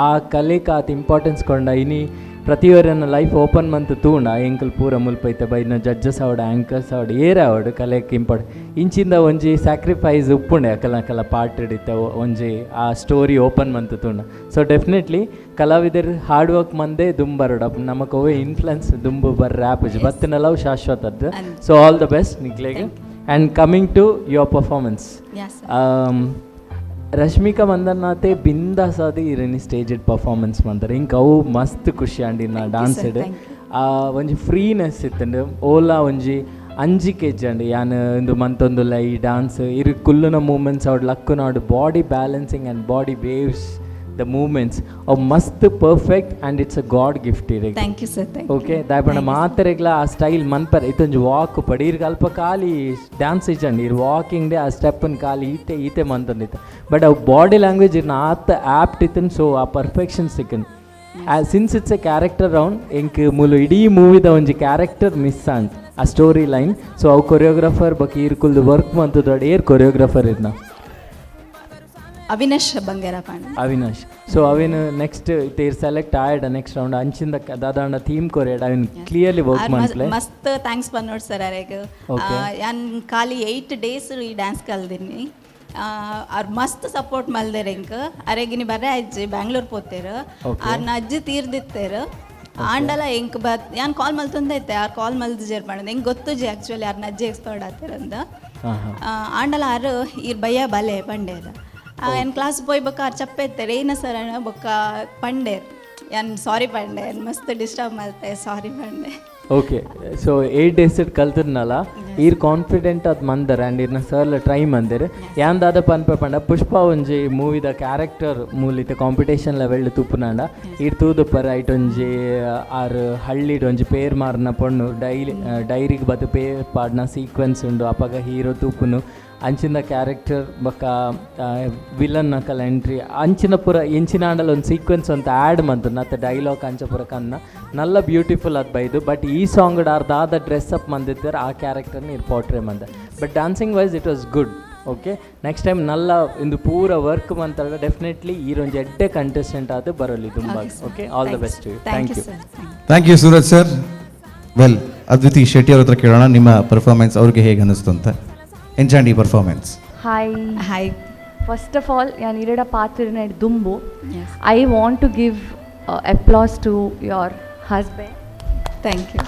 ಆ ಕಲೆಗೆ ಆತ ಇಂಪಾರ್ಟೆನ್ಸ್ ಕೊಂಡ ಇನಿ ಪ್ರತಿಯೊರನ್ನ ಲೈಫ್ ಓಪನ್ ಮಂತ್ ತೂಂಡ ಎಂಕಲ್ ಪೂರ ಮುಲ್ಪೈತೆ ಬೈನ ಜಡ್ಜಸ್ ಅವಡ ಆ್ಯಂಕರ್ಸ್ ಅವಡ ಏರ ಅವಡು ಕಲೆಗೆ ಇಂಪಾರ್ಟೆಂಟ್ ಇಂಚಿಂದ ಒಂಜಿ ಸ್ಯಾಕ್ರಿಫೈಸ್ ಉಪ್ಪುಂಡೆ ಕಲ ಪಾರ್ಟ್ ಹಿಡಿತ ಒಂಜಿ ಆ ಸ್ಟೋರಿ ಓಪನ್ ಮಂತ್ ತೂಂಡ. ಸೊ ಡೆಫಿನೆಟ್ಲಿ ಕಲಾವಿದರು ಹಾರ್ಡ್ ವರ್ಕ್ ಮಂದೇ ದುಂಬರಡ ನಮಕ್ ಅವೇ ಇನ್ಫ್ಲುಯೆನ್ಸ್ ದುಂಬು ಬರ್ ರ್ಯಾಪ್ ಬತ್ತಿನಲ್ಲವು ಶಾಶ್ವತದ್ದು. ಸೊ ಆಲ್ ದ ಬೆಸ್ಟ್ ನಿಕ್ಲೆಗೆ. And coming to your performance, Rashmika ಮಂದನ್ನಾತೆ ಬಿಂದಾಸಾದಿ ಇರೇನಿ ಸ್ಟೇಜ್ ಪರ್ಫಾರ್ಮೆನ್ಸ್ ಮಾಡ್ತಾರೆ. ಹಿಂಗೆ ಅವು ಮಸ್ತ್ ಖುಷಿ ಅಂಡಿನ ಡ್ಯಾನ್ಸ್ ಇಡ್ ಒಂಜಿ ಫ್ರೀನೆಸ್ ಇತ್ತಂಡು ಓಲಾ ಒಂಜಿ ಅಂಜಿಕೆ ಇಜ್ಜಂಡು ಯಾನ್ ಇಂದು ಮಂತೊಂದುಲ್ಲ ಈ ಡ್ಯಾನ್ಸ್ ಇರು ಕುಲ್ಲುನ ಮೂಮೆಂಟ್ಸ್ ಅವ್ಡು ಲಕ್ಕು ನಾಡು body balancing and body waves ದ ಮೂಮೆಂಟ್ಸ್ ಅವು ಮಸ್ತ್ perfect and it's a god gift ಇರೇ. Thank you sir. ಓಕೆ ದಾಯಪಂಡ ಮಾತ್ರೆಗ್ಲ ಆ ಸ್ಟೈಲ್ ಮನ್ಪರ್ ಇತ್ತೊಂಜಿ ವಾಕ್ ಪಡೀರ್ ಅಲ್ಪ ಖಾಲಿ ಡ್ಯಾನ್ಸ್ ಇಚ್ಚಂಡಿ ಇರು ವಾಕಿಂಗ್ ಡೇ ಆ ಸ್ಟೆಪ್ಪನ್ನು ಖಾಲಿ ಈತೆ ಮಂತಂದಿತ್ತು ಬಟ್ ಅವು ಬಾಡಿ ಲ್ಯಾಂಗ್ವೇಜ್ ಇರ್ನ ಆತ ಆ್ಯಪ್ಟ್ ಇತ್ತನ್ ಸೊ ಆ ಪರ್ಫೆಕ್ಷನ್ ಸಿಕ್ಕನ್ since it's a character round ಎಂಕ್ ಮೂಲು ಇಡೀ ಮೂವಿದ ಒಂಜಿ ಕ್ಯಾರೆಕ್ಟರ್ ಮಿಸ್ ಅಂಟ್ ಆ ಸ್ಟೋರಿ ಲೈನ್ ಸೊ ಅವು ಕೊರಿಯೋಗ್ರಾಫರ್ ಬಕ್ಕೆ ಈರ್ಕುಲ್ದು ವರ್ಕ್ ಮಂತದೊಡ್ ಏರ್ ಕೊರಿಯೋಗ್ರಾಫರ್ ಇರ್ನ ಅವಿನಾಶ್ ಬಂಗೇರಪಾಂಡ. ಅವಿನಾಶ್ ಸೊ ಅವಿನ ನೆಕ್ಸ್ಟ್ ತೇರ್ ಸೆಲೆಕ್ಟ್ ಆಯ್ಡ ನೆಕ್ಸ್ಟ್ ರೌಂಡ್ ಅಂಚಿಂದ ದಾದಾಂಡ ಥೀಮ್ ಕೊರಿಯಡ್ ಅವಿನ ಕ್ಲಿಯರ್ಲಿ ವರ್ಕ್ ಮಾಡ್ಲೆ ಮಸ್ತ್ ಥ್ಯಾಂಕ್ಸ್ ಪನ್ನೋಡ್ ಸರ್ ಅರೆಗ್ ಯಾನ್ ಖಾಲಿ 8 days ಈ ಡ್ಯಾನ್ಸ್ ಕಲ್ದಿನಿ ಅವ್ರು ಮಸ್ತ್ ಸಪೋರ್ಟ್ ಮಲ್ದೇರ ಇಂಕ ಅರೆಗಿನಿ ಬರೇ ಅಜ್ಜಿ ಬ್ಯಾಂಗ್ಳೂರ್ ಪೋತೇರು ಅವ್ರನ್ನ ಅಜ್ಜಿ ತೀರ್ದಿತ್ತೇರು ಆಂಡಲ ಎಂಕ್ ಯಾನ್ ಕಾಲ್ ಮಲ್ತೊಂದೈತೆ ಅವ್ರು ಕಾಲ್ ಮಲ್ದು ಜೇರ್ ಮಾಡೋದು ಹೆಂಗೆ ಗೊತ್ತು ಜಿ ಆ್ಯಕ್ಚುಲಿ ಅವ್ರನ್ನ ಅಜ್ಜಿ ಎಕ್ಸ್ಪರ್ಟ್ ಆಗ್ತಾರಂದ ಆಂಡಲ ಅವ್ರು ಇರ್ ಭಯ ಬಲೆ ಪಂಡೇರ ಏನು ಕ್ಲಾಸ್ ಪೋಯ್ಬೇಕಾರೆ ಚಪ್ಪೈತೆ ಏನ ಸರ್ ಬೊಕ್ಕ ಪಂಡೇರ್ ಯಾನ್ ಸಾರಿ ಪಂಡೆ ಮಸ್ತ್ ಡಿಸ್ಟರ್ಬ್ ಮಾಡ್ತೆ ಸಾರಿ ಪಂಡೆ. ಓಕೆ ಸೊ 8 days ಕಲ್ತಿದ್ನಲ್ಲ ಈರ್ ಕಾನ್ಫಿಡೆಂಟ್ ಅದು ಮಂದರ್ ಆ್ಯಂಡ್ ಇರ್ನ ಸರ್ಲ ಟ್ರೈ ಮಂದಿರ್ ಯಾಂದಾದ ಪಂಡ ಪುಷ್ಪ ಒಂಜಿ ಮೂವಿದ ಕ್ಯಾರೆಕ್ಟರ್ ಮೂಲಿತ ಕಾಂಪಿಟೇಷನ್ ಲೆವೆಲ್ ತುಪ್ಪುನಾಂಡ ಈರ್ ತೂದುಪ್ಪರ ಐಟೊಂಜಿ ಆರು ಹಳ್ಳಿಡ್ ಒಂಜಿ ಪೇರ್ ಮಾರ್ನ ಪೊಣ್ಣು ಡೈರಿಗೆ ಬದು ಪೇರ್ ಪಾಡ್ನ ಸೀಕ್ವೆನ್ಸ್ ಉಂಡು ಅಪಗ ಹೀರೋ ತೂಪುನು ಅಂಚಿನ ಕ್ಯಾರೆಕ್ಟರ್ ಬೊಕ್ಕ ವಿಲನ್ ನಕಲ್ ಎಂಟ್ರಿ ಅಂಚಿನ ಪೂರ ಎಂಚಿನಾಂಡಲ ಒಂದು ಸೀಕ್ವೆನ್ಸ್ ಅಂತ ಆ್ಯಡ್ ಮಂತು ನತ್ತ ಡೈಲಾಗ್ ಅಂಚ ಪೂರ ಕನ್ನ ನಲ್ಲ ಬ್ಯೂಟಿಫುಲ್ ಅದು ಬೈದು ಬಟ್ ಈ ಸಾಂಗ್ ಅರ್ಧಾದ ಡ್ರೆಸ್ ಅಪ್ ಮಂದಿದ್ದಾರೆ ಆ ಕ್ಯಾರೆಕ್ಟರ್ನ ಇರ್ ಪೋರ್ಟ್ರೇ ಮಂದ but dancing wise it was good. Okay next time ನಲ್ಲ ಇಂದು ಪೂರ ವರ್ಕ್ ಮಂತಾಗ ಡೆಫಿನೆಟ್ಲಿ ಈರೊಂದು ಎಡ್ಡೆ ಕಂಟೆಸ್ಟೆಂಟ್ ಅದು ಬರಲಿ ತುಂಬ. Okay all the best. Thank you. Thank you Suraj sir. Well Adviti Shetty ಅವ್ರ ಹತ್ರ ಕೇಳೋಣ ನಿಮ್ಮ ಪರ್ಫಾರ್ಮೆನ್ಸ್ ಅವ್ರಿಗೆ ಹೇಗೆ ಅನ್ನಿಸ್ತು ಅಂತ. ಎಂಚಾಂಡಿ performance. Hi first of all ಯಾನ್ ಇರಡ ಪಾತ್ರ ದುಂಬು I want to give applause to your husband. Thank you.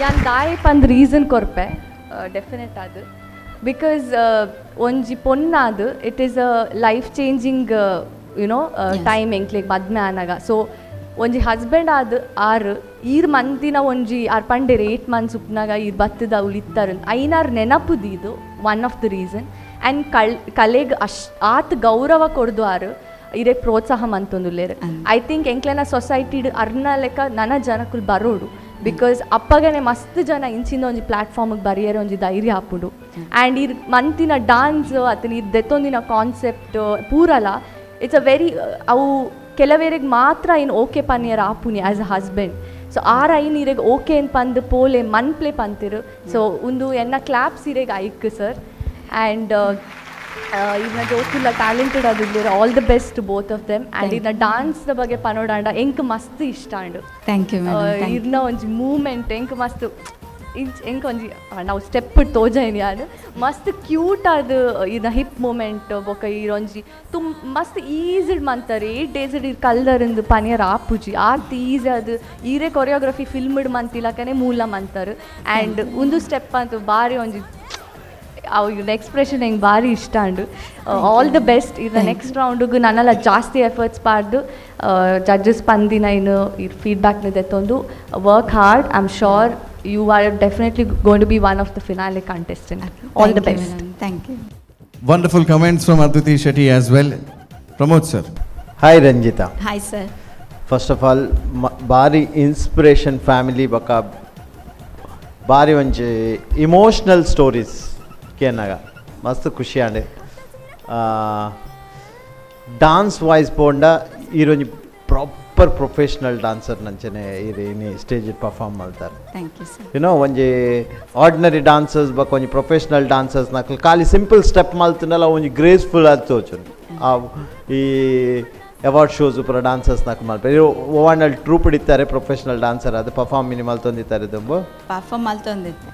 ಯಾನ್ ದಾಯಿ ಪಂದ್ ರೀಸನ್ ಕೊರ್ಪೆ ಡೆಫಿನೆಟ್ ಅದು ಬಿಕಾಸ್ ಒಂಜಿ ಪೊನ್ನಾದು it is a life changing you know time ಎಂಕ್ಲೆಗ್ ಮದ್ಮೆ ಆನಾಗ ಸೊ ಒಂಜಿ ಹಸ್ಬೆಂಡ್ ಆದ ಆರು ಈರ್ ಮಂತಿನ ಒಂಜಿ ಆರ್ ಪಂಡೇರು 8 months ಉಪ್ನಾಗ ಈರ್ ಬತ್ತದ ಉಳಿತಾರ ಐನಾರು ನೆನಪುದಿದು one of the reason and ಕಲೆಗೆ ಆತ ಗೌರವ ಕೊಡ್ದು ಆರು ಇರೇ ಪ್ರೋತ್ಸಾಹ ಮಂತೊಂದುಲ್ಲೇರು. ಐ ಥಿಂಕ್ ಎಂಕ್ಲೆನ ಸೊಸೈಟಿಡ್ ಅರ್ನ ಲೆಕ್ಕ ನನ್ನ ಜನಕ್ಕುಲ್ ಬರೋಡು ಬಿಕಾಸ್ ಅಪ್ಪಗನೆ ಮಸ್ತ್ ಜನ ಇಂಚಿಂದ ಒಂಜಿ ಪ್ಲಾಟ್ಫಾರ್ಮಿಗೆ ಬರಿಯರೆ ಒಂಜಿ ಧೈರ್ಯ ಹಾಪುಡು ಆ್ಯಂಡ್ ಇರ್ ಮಂತಿನ ಡಾನ್ಸ್ ಅತನ ಇರ್ ದೆತ್ತೊಂದಿನ ಕಾನ್ಸೆಪ್ಟ್ ಪೂರಲ ಇಟ್ಸ್ ಅ ವೆರಿ ಅವು ಕೆಲವೇರಿಗೆ ಮಾತ್ರ ಇನ್ನು ಓಕೆ ಪನ್ಯರ ಆಪುನಿ ಆ್ಯಸ್ ಅ ಹಸ್ಬೆಂಡ್ ಸೊ ಆರ ಐನ್ ಇರೆಗೆ ಓಕೆ ಏನು ಪಂದು ಪೋಲೆ ಮನ್ಪ್ಲೆ ಪಂತಿರು ಸೊ ಒಂದು ಎನ್ನ ಕ್ಲಾಪ್ಸ್ ಇರೆಗೆ ಐಕ್ ಸರ್ ಆ್ಯಂಡ್ ಇದನ್ನ ಜೋತಿಲ್ಲ ಟ್ಯಾಲೆಂಟೆಡ್ ಅದಿಲ್ಲ all the best both of them and ಇದನ್ನ ಡಾನ್ಸ್ದ ಬಗ್ಗೆ ಪನೋಡಾಂಡ ಎಂಕ್ ಮಸ್ತ್ ಇಷ್ಟ ಅಂಡು. Thank you. ಇದನ್ನ ಒಂಜಿ ಮೂಮೆಂಟ್ ಎಂಕ್ ಮಸ್ತ್ ಎಂಕ್ ಒಂಜಿ ನಾವು ಸ್ಟೆಪ್ ತೋಜೇನಿ ಯಾರು ಮಸ್ತ್ ಕ್ಯೂಟ್ ಅದು ಇದನ್ನ ಹಿಪ್ ಮೂಮೆಂಟ್ ಬೊಕ್ಕ ಈರೊಂಜಿ ಮಸ್ತ್ ಈಸಿಡ್ ಮಂತಾರೆ 8 days ಇರ್ ಕಲ್ದರಿಂದು ಪನಿಯರ್ ಆಪುಜಿ ಆತ್ ಈಸಿ ಅದು ಈರೇ ಕೊರಿಯೋಗ್ರಫಿ ಫಿಲ್ಮ್ಡ್ ಮಂತಿಲಕನೆ ಮೂಲ ಮಂತಾರೆ ಆ್ಯಂಡ್ ಒಂದು ಸ್ಟೆಪ್ ಅಂತೂ ಭಾರಿ ಒಂಜಿ ಅವ್ರ ಎಕ್ಸ್ಪ್ರೆಷನ್ ಹೆಂಗೆ ಭಾರಿ ಇಷ್ಟ ಅಂಡು. All the best. ಇದು ನೆಕ್ಸ್ಟ್ ರೌಂಡಿಗೆ ನನ್ನೆಲ್ಲ ಜಾಸ್ತಿ ಎಫರ್ಟ್ಸ್ ಪಾಡ್ದು ಜಡ್ಜಸ್ ಪಂದಿನ ಇನ್ನು ಇರ್ ಫೀಡ್ಬ್ಯಾಕ್ನ ತೆತ್ತೊಂದು work hard. I am sure you are definitely going to be one of the finale contestants. All the best. Thank you. Wonderful comments from Adviti Shetty as well. Pramod sir. Hi Ranjita. Hi sir. First of all, bari inspiration family baka bari onje emotional stories kenaga mast khushi ande dance wise ponda ironji proper professional dancer nanchene ini stage perform maltar. Thank you sir. You know onje ordinary dancers baka onje professional dancers nakal kali simple step maltunala onje graceful attochun ee award shows upra dancers nak malpere owanal troupe ittare professional dancer adu perform minimal tonditare dumbo perform maltonditte.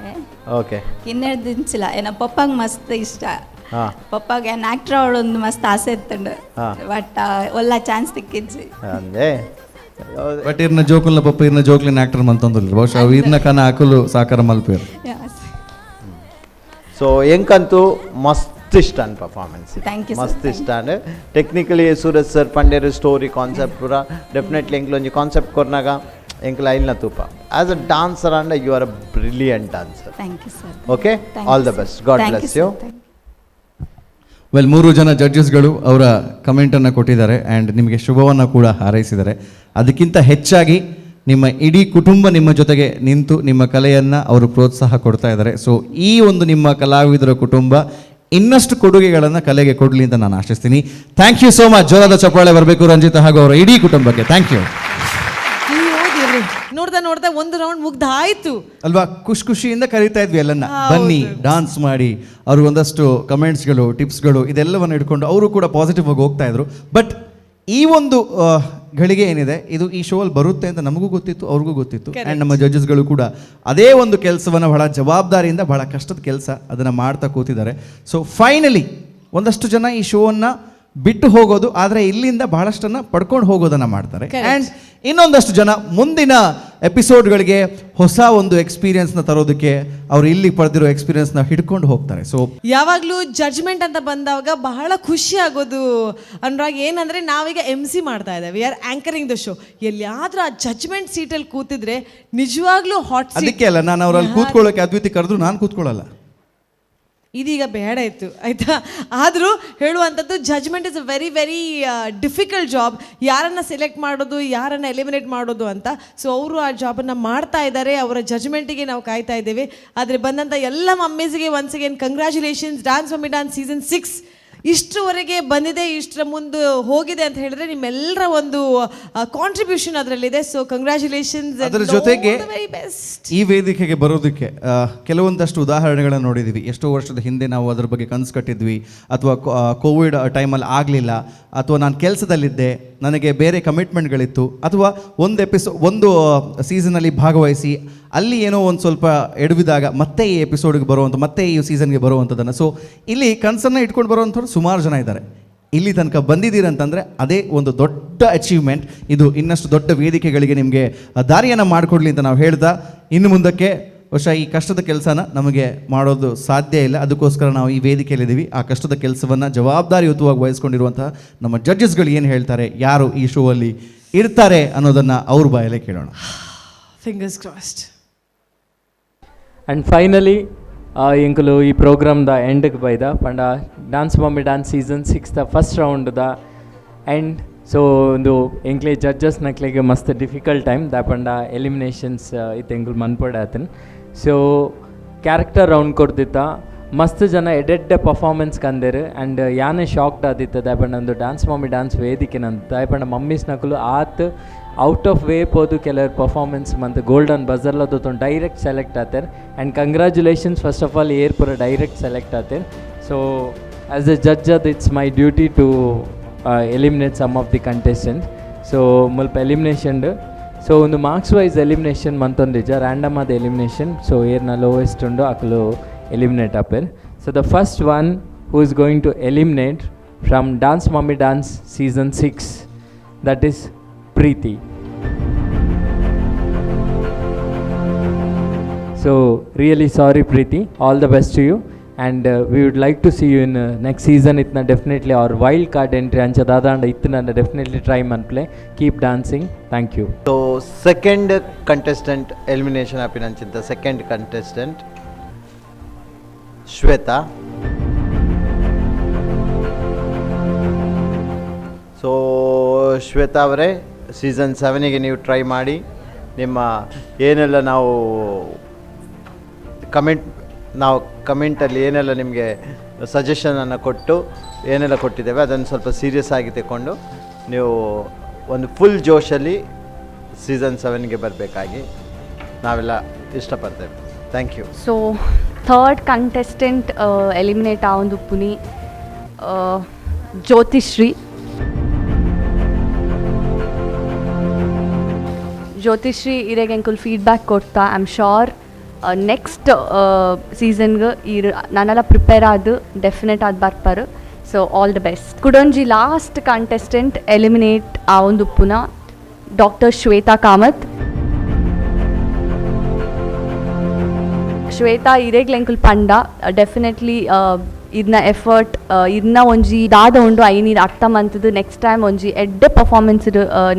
Okay ಕಿನ್ನೆಡ್ದಿಂಚಿಲ್ಲ ಏನ ಪಪ್ಪಂಗೆ ಮಸ್ತ್ ಇಷ್ಟ. ಪಪ್ಪಾಗೆ ಏನು actor ಅವಳೊಂದು ಮಸ್ತ್ ಆಸೆ ಇತ್ತಂಡು but ಒಳ್ಳ chance ತಿಕ್ಕಿಜ್ಜಿ ಅಂದೆ but ಇರ್ನ ಜೋಕುಲ್ನ ಪಪ್ಪ ಇರ್ನ ಜೋಕ್ಲಿನ ಆಕ್ಟರ್ ಮಂತೊಂದಿಲ್ಲ ಬಹುಶಃ ಇರ್ನ ಕನ ಆಕುಲು ಸಾಕಾರ ಮಲ್ಪೇರು. ಸೊ ಎಂಕಂತೂ ಮಸ್ತ್ ಇಷ್ಟ ಅನ್ ಪರ್ಫಾರ್ಮೆನ್ಸ್ ಮಸ್ತ್ ಇಷ್ಟ ಅಂಡ್ ಟೆಕ್ನಿಕಲಿ ಸೂರಜ್ ಸರ್ ಪಂಡೇರು ಸ್ಟೋರಿ ಕಾನ್ಸೆಪ್ಟ್ ಪೂರ ಡೆಫಿನೆಟ್ಲಿ ಎಂಕ್ಲೊಂಜಿ ಕಾನ್ಸೆಪ್ಟ್ ಕೊರ್ನಾಗ ಎಂಕ್ಲ ಐಲ್ನ ತೂಪ as a dancer and you are a brilliant dancer. Thank you sir. Okay all the best. God bless you. Well, 3 ಜನ ಜಡ್ಜಸ್ಗಳು ಅವರ ಕಮೆಂಟನ್ನು ಕೊಟ್ಟಿದ್ದಾರೆ ಆ್ಯಂಡ್ ನಿಮಗೆ ಶುಭವನ್ನು ಕೂಡ ಹಾರೈಸಿದ್ದಾರೆ. ಅದಕ್ಕಿಂತ ಹೆಚ್ಚಾಗಿ ನಿಮ್ಮ ಇಡೀ ಕುಟುಂಬ ನಿಮ್ಮ ಜೊತೆಗೆ ನಿಂತು ನಿಮ್ಮ ಕಲೆಯನ್ನು ಅವರು ಪ್ರೋತ್ಸಾಹ ಕೊಡ್ತಾ ಇದ್ದಾರೆ. ಸೊ ಈ ಒಂದು ನಿಮ್ಮ ಕಲಾವಿದರ ಕುಟುಂಬ ಇನ್ನಷ್ಟು ಕೊಡುಗೆಗಳನ್ನು ಕಲೆಗೆ ಕೊಡಲಿ ಅಂತ ನಾನು ಆಶಿಸ್ತೀನಿ. Thank you so much. ಜೋರಾದ ಚಪ್ಪಾಳೆ ಬರಬೇಕು ರಂಜಿತಾ ಹಾಗೂ ಅವರ ಇಡೀ ಕುಟುಂಬಕ್ಕೆ. Thank you. ನೋಡ್ತಾ ಒಂದು ರೌಂಡ್ ಮುಗ್ದಾಯ್ತು ಅಲ್ವಾ? ಖುಷಿಯಿಂದ ಕರೀತಾ ಇದ್ವಿ ಎಲ್ಲನ್ನ, ಬನ್ನಿ ಡಾನ್ಸ್ ಮಾಡಿ. ಅವರು ಒಂದಷ್ಟು ಕಮೆಂಟ್ಸ್ಗಳು, ಟಿಪ್ಸ್ಗಳು ಇದೆಲ್ಲವನ್ನು ಇಟ್ಕೊಂಡು ಅವರು ಕೂಡ ಪಾಸಿಟಿವ್ ಆಗಿ ಹೋಗ್ತಾ ಇದ್ರು. ಬಟ್ ಈ ಒಂದು ಗಳಿಗೆ ಏನಿದೆ, ಇದು ಈ ಶೋ ಅಲ್ಲಿ ಬರುತ್ತೆ ಅಂತ ನಮಗೂ ಗೊತ್ತಿತ್ತು, ಅವ್ರಿಗೂ ಗೊತ್ತಿತ್ತು. ಆ್ಯಂಡ್ ನಮ್ಮ ಜಡ್ಜಸ್ಗಳು ಕೂಡ ಅದೇ ಒಂದು ಕೆಲಸವನ್ನು ಬಹಳ ಜವಾಬ್ದಾರಿಯಿಂದ, ಬಹಳ ಕಷ್ಟದ ಕೆಲಸ ಅದನ್ನು ಮಾಡ್ತಾ ಕೂತಿದ್ದಾರೆ. ಸೊ ಫೈನಲಿ ಒಂದಷ್ಟು ಜನ ಈ ಶೋವನ್ನು ಬಿಟ್ಟು ಹೋಗೋದು, ಆದರೆ ಇಲ್ಲಿಂದ ಬಹಳಷ್ಟನ್ನು ಪಡ್ಕೊಂಡು ಹೋಗೋದನ್ನು ಮಾಡ್ತಾರೆ. ಆ್ಯಂಡ್ ಇನ್ನೊಂದಷ್ಟು ಜನ ಮುಂದಿನ ಎಪಿಸೋಡ್ಗಳಿಗೆ ಹೊಸ ಒಂದು ಎಕ್ಸ್ಪೀರಿಯನ್ಸ್ನ ತರೋದಕ್ಕೆ ಅವರು ಇಲ್ಲಿ ಪಡೆದಿರೋ ಎಕ್ಸ್ಪೀರಿಯನ್ಸ್ನ ಹಿಡ್ಕೊಂಡು ಹೋಗ್ತಾರೆ. ಸೊ ಯಾವಾಗಲೂ ಜಡ್ಜ್ಮೆಂಟ್ ಅಂತ ಬಂದಾಗ ಬಹಳ ಖುಷಿ ಆಗೋದು ಅನ್ರಾಗ ಏನಂದರೆ, ನಾವೀಗ MC ಮಾಡ್ತಾ ಇದ್ದೇವೆ, we are anchoring the show. ಎಲ್ಲಿಯಾದ್ರೂ ಆ ಜಡ್ಜ್ಮೆಂಟ್ ಸೀಟಲ್ಲಿ ಕೂತಿದ್ರೆ ನಿಜವಾಗ್ಲೂ ಹಾಟ್ ಸೀಟ್. ಅದಕ್ಕೆ ಅಲ್ಲ ನಾನು ಅವರಲ್ಲಿ ಕೂತ್ಕೊಳ್ಳೋಕೆ ಅದ್ವಿತಿ ಕರೆದ್ರು ನಾನು ಕೂತ್ಕೊಳ್ಳಲ್ಲ. ಇದೀಗ ಬೇಡ ಇತ್ತು ಆಯಿತಾ. ಆದರೂ ಹೇಳುವಂಥದ್ದು judgement is a very very difficult job. ಯಾರನ್ನು ಸೆಲೆಕ್ಟ್ ಮಾಡೋದು, ಯಾರನ್ನು ಎಲಿಮಿನೇಟ್ ಮಾಡೋದು ಅಂತ. ಸೊ ಅವರು ಆ ಜಾಬನ್ನು ಮಾಡ್ತಾ ಇದ್ದಾರೆ. ಅವರ ಜಡ್ಜ್ಮೆಂಟಿಗೆ ನಾವು ಕಾಯ್ತಾ ಇದ್ದೇವೆ. ಆದರೆ ಬಂದಂಥ ಎಲ್ಲ ಮಮ್ಮೀಸ್ಗೆ once again congratulations. Dance mummy dance season 6 ಇಷ್ಟರವರೆಗೆ ಬಂದಿದೆ, ಇಷ್ಟರ ಮುಂದೆ ಹೋಗಿದೆ ಅಂತ ಹೇಳಿದ್ರೆ ನಿಮ್ಮೆಲ್ಲರ ಒಂದು ಕಾಂಟ್ರಿಬ್ಯೂಷನ್ ಅದರಲ್ಲಿದೆ. So congratulations. ಅದರ ಜೊತೆಗೆ ಈ ವೇದಿಕೆಗೆ ಬರೋದಕ್ಕೆ ಕೆಲವೊಂದಷ್ಟು ಉದಾಹರಣೆಗಳನ್ನು ನೋಡಿದ್ದೀವಿ. ಎಷ್ಟೋ ವರ್ಷದ ಹಿಂದೆ ನಾವು ಅದರ ಬಗ್ಗೆ ಕನಸು ಕಟ್ಟಿದ್ವಿ, ಅಥವಾ ಕೋವಿಡ್ ಟೈಮಲ್ಲಿ ಆಗಲಿಲ್ಲ, ಅಥವಾ ನಾನು ಕೆಲಸದಲ್ಲಿದ್ದೆ, ನನಗೆ ಬೇರೆ ಕಮಿಟ್ಮೆಂಟ್ಗಳಿತ್ತು, ಅಥವಾ ಒಂದು ಸೀಸನಲ್ಲಿ ಭಾಗವಹಿಸಿ ಅಲ್ಲಿ ಏನೋ ಒಂದು ಸ್ವಲ್ಪ ಎಡವಿದಾಗ ಮತ್ತೆ ಈ ಎಪಿಸೋಡ್ಗೆ ಬರುವಂಥ, ಮತ್ತೆ ಈ ಸೀಸನ್ಗೆ ಬರುವಂಥದ್ದನ್ನು. ಸೊ ಇಲ್ಲಿ ಕನಸನ್ನು ಇಟ್ಕೊಂಡು ಬರುವಂಥವ್ರು ಸುಮಾರು ಜನ ಇದ್ದಾರೆ. ಇಲ್ಲಿ ತನಕ ಬಂದಿದ್ದೀರಂತಂದರೆ ಅದೇ ಒಂದು ದೊಡ್ಡ ಅಚೀವ್ಮೆಂಟ್. ಇದು ಇನ್ನಷ್ಟು ದೊಡ್ಡ ವೇದಿಕೆಗಳಿಗೆ ನಿಮಗೆ ದಾರಿಯನ್ನು ಮಾಡಿಕೊಡ್ಲಿ ಅಂತ ನಾವು ಹೇಳ್ತಾ, ಇನ್ನು ಮುಂದಕ್ಕೆ ಬಹುಶಃ ಈ ಕಷ್ಟದ ಕೆಲಸನ ನಮಗೆ ಮಾಡೋದು ಸಾಧ್ಯ ಇಲ್ಲ. ಅದಕ್ಕೋಸ್ಕರ ನಾವು ಈ ವೇದಿಕೆಯಲ್ಲಿದ್ದೀವಿ. ಆ ಕಷ್ಟದ ಕೆಲಸವನ್ನು ಜವಾಬ್ದಾರಿಯುತವಾಗಿ ವಹಿಸ್ಕೊಂಡಿರುವಂತಹ ನಮ್ಮ ಜಡ್ಜಸ್ಗಳು ಏನು ಹೇಳ್ತಾರೆ, ಯಾರು ಈ ಶೋ ಅಲ್ಲಿ ಇರ್ತಾರೆ ಅನ್ನೋದನ್ನು ಅವ್ರ ಬಾಯಲ್ಲೇ ಕೇಳೋಣ. Fingers crossed. ಆ್ಯಂಡ್ ಫೈನಲಿ ಇಂಕಲು ಈ ಪ್ರೋಗ್ರಾಮ್ದ ಎಂಡ್ಗೆ ಬೈದ ಪಂಡ dance mummy dance season 6 first ರೌಂಡ್ದ ಎಂಡ್. ಸೊ ಒಂದು ಎಂಕ್ಲೆ ಜಡ್ಜಸ್ ನಕ್ಲೆಗೆ ಮಸ್ತ್ ಡಿಫಿಕಲ್ಟ್ ಟೈಮ್ ದಾಪಂಡ ಎಲಿಮಿನೇಷನ್ಸ್ ಇತ್ತು ಎಂಕುಲು ಮನ್ಪಡೆ ಆತನ್. ಸೊ ಕ್ಯಾರೆಕ್ಟರ್ ರೌಂಡ್ ಕೊಡ್ದಿತ್ತ ಮಸ್ತ್ ಜನ ಎಡೆಡ್ಡೆ ಪರ್ಫಾರ್ಮೆನ್ಸ್ ಕಂದೇರು. ಆ್ಯಂಡ್ ಯಾನೇ ಶಾಕ್ಡ್ ಆದಿತ್ತು ದಾಪಂಡ ಒಂದು ಡ್ಯಾನ್ಸ್ ಮಮ್ಮಿ ಡ್ಯಾನ್ಸ್ ವೇದಿಕೆ ನಂತ ದಾಪಂಡ ಮಮ್ಮೀಸ್ ನಕಲು ಆತ್ ಔಟ್ ಆಫ್ ವೇ ಪೋದು ಕೆಲವರು ಪರ್ಫಾರ್ಮೆನ್ಸ್ ಮತ್ತು ಗೋಲ್ಡನ್ ಬಜರ್ಲದ್ದು ಡೈರೆಕ್ಟ್ ಸೆಲೆಕ್ಟ್ ಆತೇರ್. And congratulations first of all ಏರ್ ಪೂರ ಡೈರೆಕ್ಟ್ ಸೆಲೆಕ್ಟ್ ಆತೇರ್. ಸೊ ಆ್ಯಸ್ ಎ ಜಡ್ಜ್ ಅದು it's my duty to eliminate some of the contestant. So ಮುಲ್ಪ ಎಲಿಮಿನೇಷನ್. ಸೊ ಒಂದು ಮಾರ್ಕ್ಸ್ ವೈಸ್ ಎಲಿಮಿನೇಷನ್ ಮಂತೊಂದಿಜ ರ್ಯಾಂಡಮ್ ಆದ ಎಲಿಮಿನೇಷನ್. ಸೊ ಏರ್ನ ಲೋವೆಸ್ಟ್ ಉಂಡು ಅಕಲು ಎಲಿಮಿನೇಟ್ ಆಪೇರ್. So the first one who is going to eliminate from dance mummy dance season 6, that is Preeti. So really sorry Preeti, all the best to you, and we would like to see you in next season. Itna definitely our wild card entry ancha dadanda itna definitely try man play, keep dancing. Thank you. So second contestant elimination apinanchita second contestant Shweta. So Shweta ಅವರೇ, season 7ಗೆ ನೀವು try ಮಾಡಿ. ನಿಮ್ಮ ಏನೆಲ್ಲ ನಾವು ಕಮೆಂಟಲ್ಲಿ ಏನೆಲ್ಲ ನಿಮಗೆ ಸಜೆಷನನ್ನು ಕೊಟ್ಟು ಏನೆಲ್ಲ ಕೊಟ್ಟಿದ್ದೇವೆ ಅದನ್ನು ಸ್ವಲ್ಪ ಸೀರಿಯಸ್ ಆಗಿ ತಗೊಂಡು ನೀವು ಒಂದು ಫುಲ್ ಜೋಶಲ್ಲಿ ಸೀಸನ್ 7ಗೆ ಬರಬೇಕಾಗಿ ನಾವೆಲ್ಲ ಇಷ್ಟಪಡ್ತೇವೆ. Thank you. So third contestant eliminate ಆ ಒಂದು ಪುನಿ ಜ್ಯೋತಿಶ್ರೀ. ಜ್ಯೋತಿಶ್ರೀ ಇರೆಗೆ ಎಂಕುಲ್ ಫೀಡ್ಬ್ಯಾಕ್ ಕೊಡ್ತಾ ಐ ಆಮ್ ಶೋರ್ ನೆಕ್ಸ್ಟ್ ಸೀಸನ್ಗೆ ನಾನೆಲ್ಲ ಪ್ರಿಪೇರ್ ಆದು ಡೆಫಿನೆಟ್ ಆಗಿ ಬರ್ಪಾರು. So all the best. ಕುಡೊಂಜಿ ಲಾಸ್ಟ್ ಕಂಟೆಸ್ಟೆಂಟ್ ಎಲಿಮಿನೇಟ್ ಆ ಒಂದು ಪುನಃ ಡಾಕ್ಟರ್ ಶ್ವೇತಾ ಕಾಮತ್. ಶ್ವೇತಾ ಇರೆಗ್ಲ ಎಂಕುಲ್ ಪಂಡ ಡೆಫಿನೆಟ್ಲಿ ಇದನ್ನ ಎಫರ್ಟ್ ಇದನ್ನ ಒಂಜಿ ದಾದ ಉಂಡು ಐನೀರು ಅರ್ಥ ಮಂತದ್ದು ನೆಕ್ಸ್ಟ್ ಟೈಮ್ ಒಂಜಿ ಎಡ್ಡೆ ಪರ್ಫಾರ್ಮೆನ್ಸ್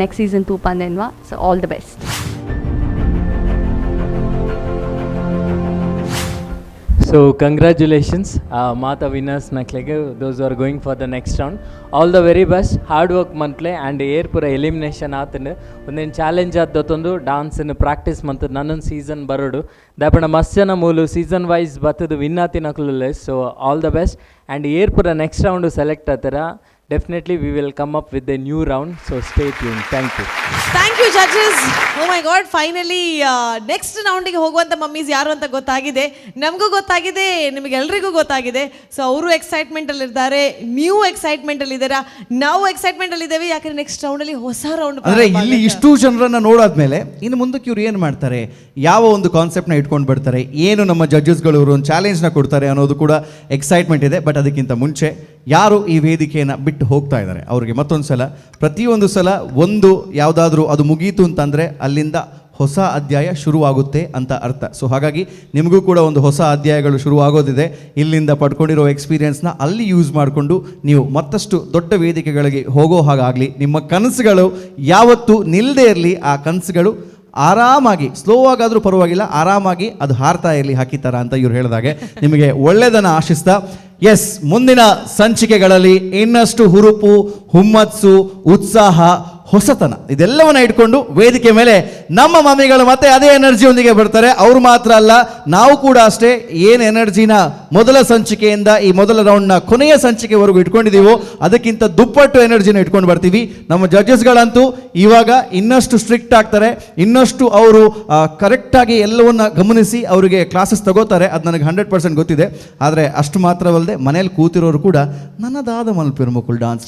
ನೆಕ್ಸ್ಟ್ ಸೀಸನ್ ತೂಪಂದೆನ್ವಾ. So all the best. So congratulations ಮಾತಾ ವಿನ್ನರ್ಸ್ ನಕ್ಲೆಗೆ those are going for the next round. All the very best, hard work ಮಂತ್ಲೆ ಆ್ಯಂಡ್ ಏರ್ ಪೂರ ಎಲಿಮಿನೇಷನ್ ಆತನು ಒಂದೇನು ಚಾಲೆಂಜ್ ಆದತ್ತೊಂದು ಡಾನ್ಸನ್ನು ಪ್ರಾಕ್ಟೀಸ್ ಮಂತದ್ದು ನನ್ನೊಂದು ಸೀಸನ್ ಬರೋಡು ದಾಪಣ ಮಸ್ತ್ ಜನ ಮೂಲು ಸೀಸನ್ ವೈಸ್ ಬತ್ತದು ವಿನ್ ಆತಿನಕ್ಲು. So all the best and ಏರ್ ಪೂರ ನೆಕ್ಸ್ಟ್ ರೌಂಡು ಸೆಲೆಕ್ಟ್ ಆತರ definitely we will come up with a new round. So stay tune. Thank you. Thank you judges. Oh my god, finally next ರೌಂಡಿಗೆ ಹೋಗುವಂಥ mummies ಯಾರು ಅಂತ ಗೊತ್ತಾಗಿದೆ, ನಮಗೂ ಗೊತ್ತಾಗಿದೆ, ನಿಮಗೆಲ್ರಿಗೂ ಗೊತ್ತಾಗಿದೆ. ಸೊ ಅವರು ಎಕ್ಸೈಟ್ಮೆಂಟಲ್ಲಿದ್ದಾರೆ, ನೀವು ಎಕ್ಸೈಟ್ಮೆಂಟಲ್ಲಿದ್ದೀರಾ, ನಾವು ಎಕ್ಸೈಟ್ಮೆಂಟಲ್ಲಿದ್ದೇವೆ. ಯಾಕಂದರೆ ನೆಕ್ಸ್ಟ್ ರೌಂಡಲ್ಲಿ ಹೊಸ ರೌಂಡ್. ಅಂದರೆ ಇಲ್ಲಿ ಇಷ್ಟು ಜನರನ್ನು ನೋಡಾದ್ಮೇಲೆ ಇನ್ನು ಮುಂದಕ್ಕೆ ಇವ್ರು ಏನು ಮಾಡ್ತಾರೆ, ಯಾವ ಒಂದು ಕಾನ್ಸೆಪ್ಟ್ನ ಇಟ್ಕೊಂಡು ಬರ್ತಾರೆ, ಏನು ನಮ್ಮ ಜಡ್ಜಸ್ಗಳು ಇವರು ಒಂದು ಚಾಲೆಂಜ್ನ ಕೊಡ್ತಾರೆ ಅನ್ನೋದು ಕೂಡ ಎಕ್ಸೈಟ್ಮೆಂಟ್ ಇದೆ. ಬಟ್ ಅದಕ್ಕಿಂತ ಮುಂಚೆ ಯಾರು ಈ ವೇದಿಕೆಯನ್ನು ಬಿಟ್ಟು ಹೋಗ್ತಾ ಇದ್ದಾರೆ ಅವ್ರಿಗೆ ಮತ್ತೊಂದು ಸಲ, ಪ್ರತಿಯೊಂದು ಸಲ ಒಂದು ಯಾವುದಾದ್ರೂ ಅದು ಮುಗೀತು ಅಂತಂದರೆ ಅಲ್ಲಿಂದ ಹೊಸ ಅಧ್ಯಾಯ ಶುರುವಾಗುತ್ತೆ ಅಂತ ಅರ್ಥ. ಸೊ ಹಾಗಾಗಿ ನಿಮಗೂ ಕೂಡ ಒಂದು ಹೊಸ ಅಧ್ಯಾಯಗಳು ಶುರುವಾಗೋದಿದೆ. ಇಲ್ಲಿಂದ ಪಡ್ಕೊಂಡಿರೋ ಎಕ್ಸ್ಪೀರಿಯೆನ್ಸ್ನ ಅಲ್ಲಿ ಯೂಸ್ ಮಾಡಿಕೊಂಡು ನೀವು ಮತ್ತಷ್ಟು ದೊಡ್ಡ ವೇದಿಕೆಗಳಿಗೆ ಹೋಗೋ ಹಾಗಾಗಲಿ. ನಿಮ್ಮ ಕನಸುಗಳು ಯಾವತ್ತೂ ನಿಲ್ಲದೇ ಇರಲಿ, ಆ ಕನಸುಗಳು ಆರಾಮಾಗಿ ಸ್ಲೋ ಆಗಾದರೂ ಪರವಾಗಿಲ್ಲ, ಆರಾಮಾಗಿ ಅದು ಹಾರ್ತಾ ಇರಲಿ ಹಾಕಿತಾರ ಅಂತ ಇವ್ರು ಹೇಳಿದಾಗೆ ನಿಮಗೆ ಒಳ್ಳೆಯದನ್ನು ಆಶಿಸ್ತಾ, ಎಸ್, ಮುಂದಿನ ಸಂಚಿಕೆಗಳಲ್ಲಿ ಇನ್ನಷ್ಟು ಹುರುಪು, ಹುಮ್ಮಸ್ಸು, ಉತ್ಸಾಹ, ಹೊಸತನ ಇದೆಲ್ಲವನ್ನ ಇಟ್ಕೊಂಡು ವೇದಿಕೆ ಮೇಲೆ ನಮ್ಮ ಮಮ್ಮಿಗಳು ಮತ್ತೆ ಅದೇ ಎನರ್ಜಿಯೊಂದಿಗೆ ಬರ್ತಾರೆ. ಅವರು ಮಾತ್ರ ಅಲ್ಲ, ನಾವು ಕೂಡ ಅಷ್ಟೇ. ಏನು ಎನರ್ಜಿನ ಮೊದಲ ಸಂಚಿಕೆಯಿಂದ ಈ ಮೊದಲ ರೌಂಡ್ನ ಕೊನೆಯ ಸಂಚಿಕೆವರೆಗೂ ಇಟ್ಕೊಂಡಿದ್ದೀವೋ ಅದಕ್ಕಿಂತ ದುಪ್ಪಟ್ಟು ಎನರ್ಜಿನ ಇಟ್ಕೊಂಡು ಬರ್ತೀವಿ. ನಮ್ಮ ಜಡ್ಜಸ್ಗಳಂತೂ ಇವಾಗ ಇನ್ನಷ್ಟು ಸ್ಟ್ರಿಕ್ಟ್ ಆಗ್ತಾರೆ, ಇನ್ನಷ್ಟು ಅವರು ಕರೆಕ್ಟಾಗಿ ಎಲ್ಲವನ್ನ ಗಮನಿಸಿ ಅವರಿಗೆ ಕ್ಲಾಸಸ್ ತಗೋತಾರೆ. ಅದು ನನಗೆ 100% ಗೊತ್ತಿದೆ. ಆದರೆ ಅಷ್ಟು ಮಾತ್ರವಲ್ಲದೆ ಮನೇಲಿ ಕೂತಿರೋರು ಕೂಡ ನನ್ನದಾದ ಮಲ್ಪಿರು ಮಕ್ಕಳು ಡಾನ್ಸ್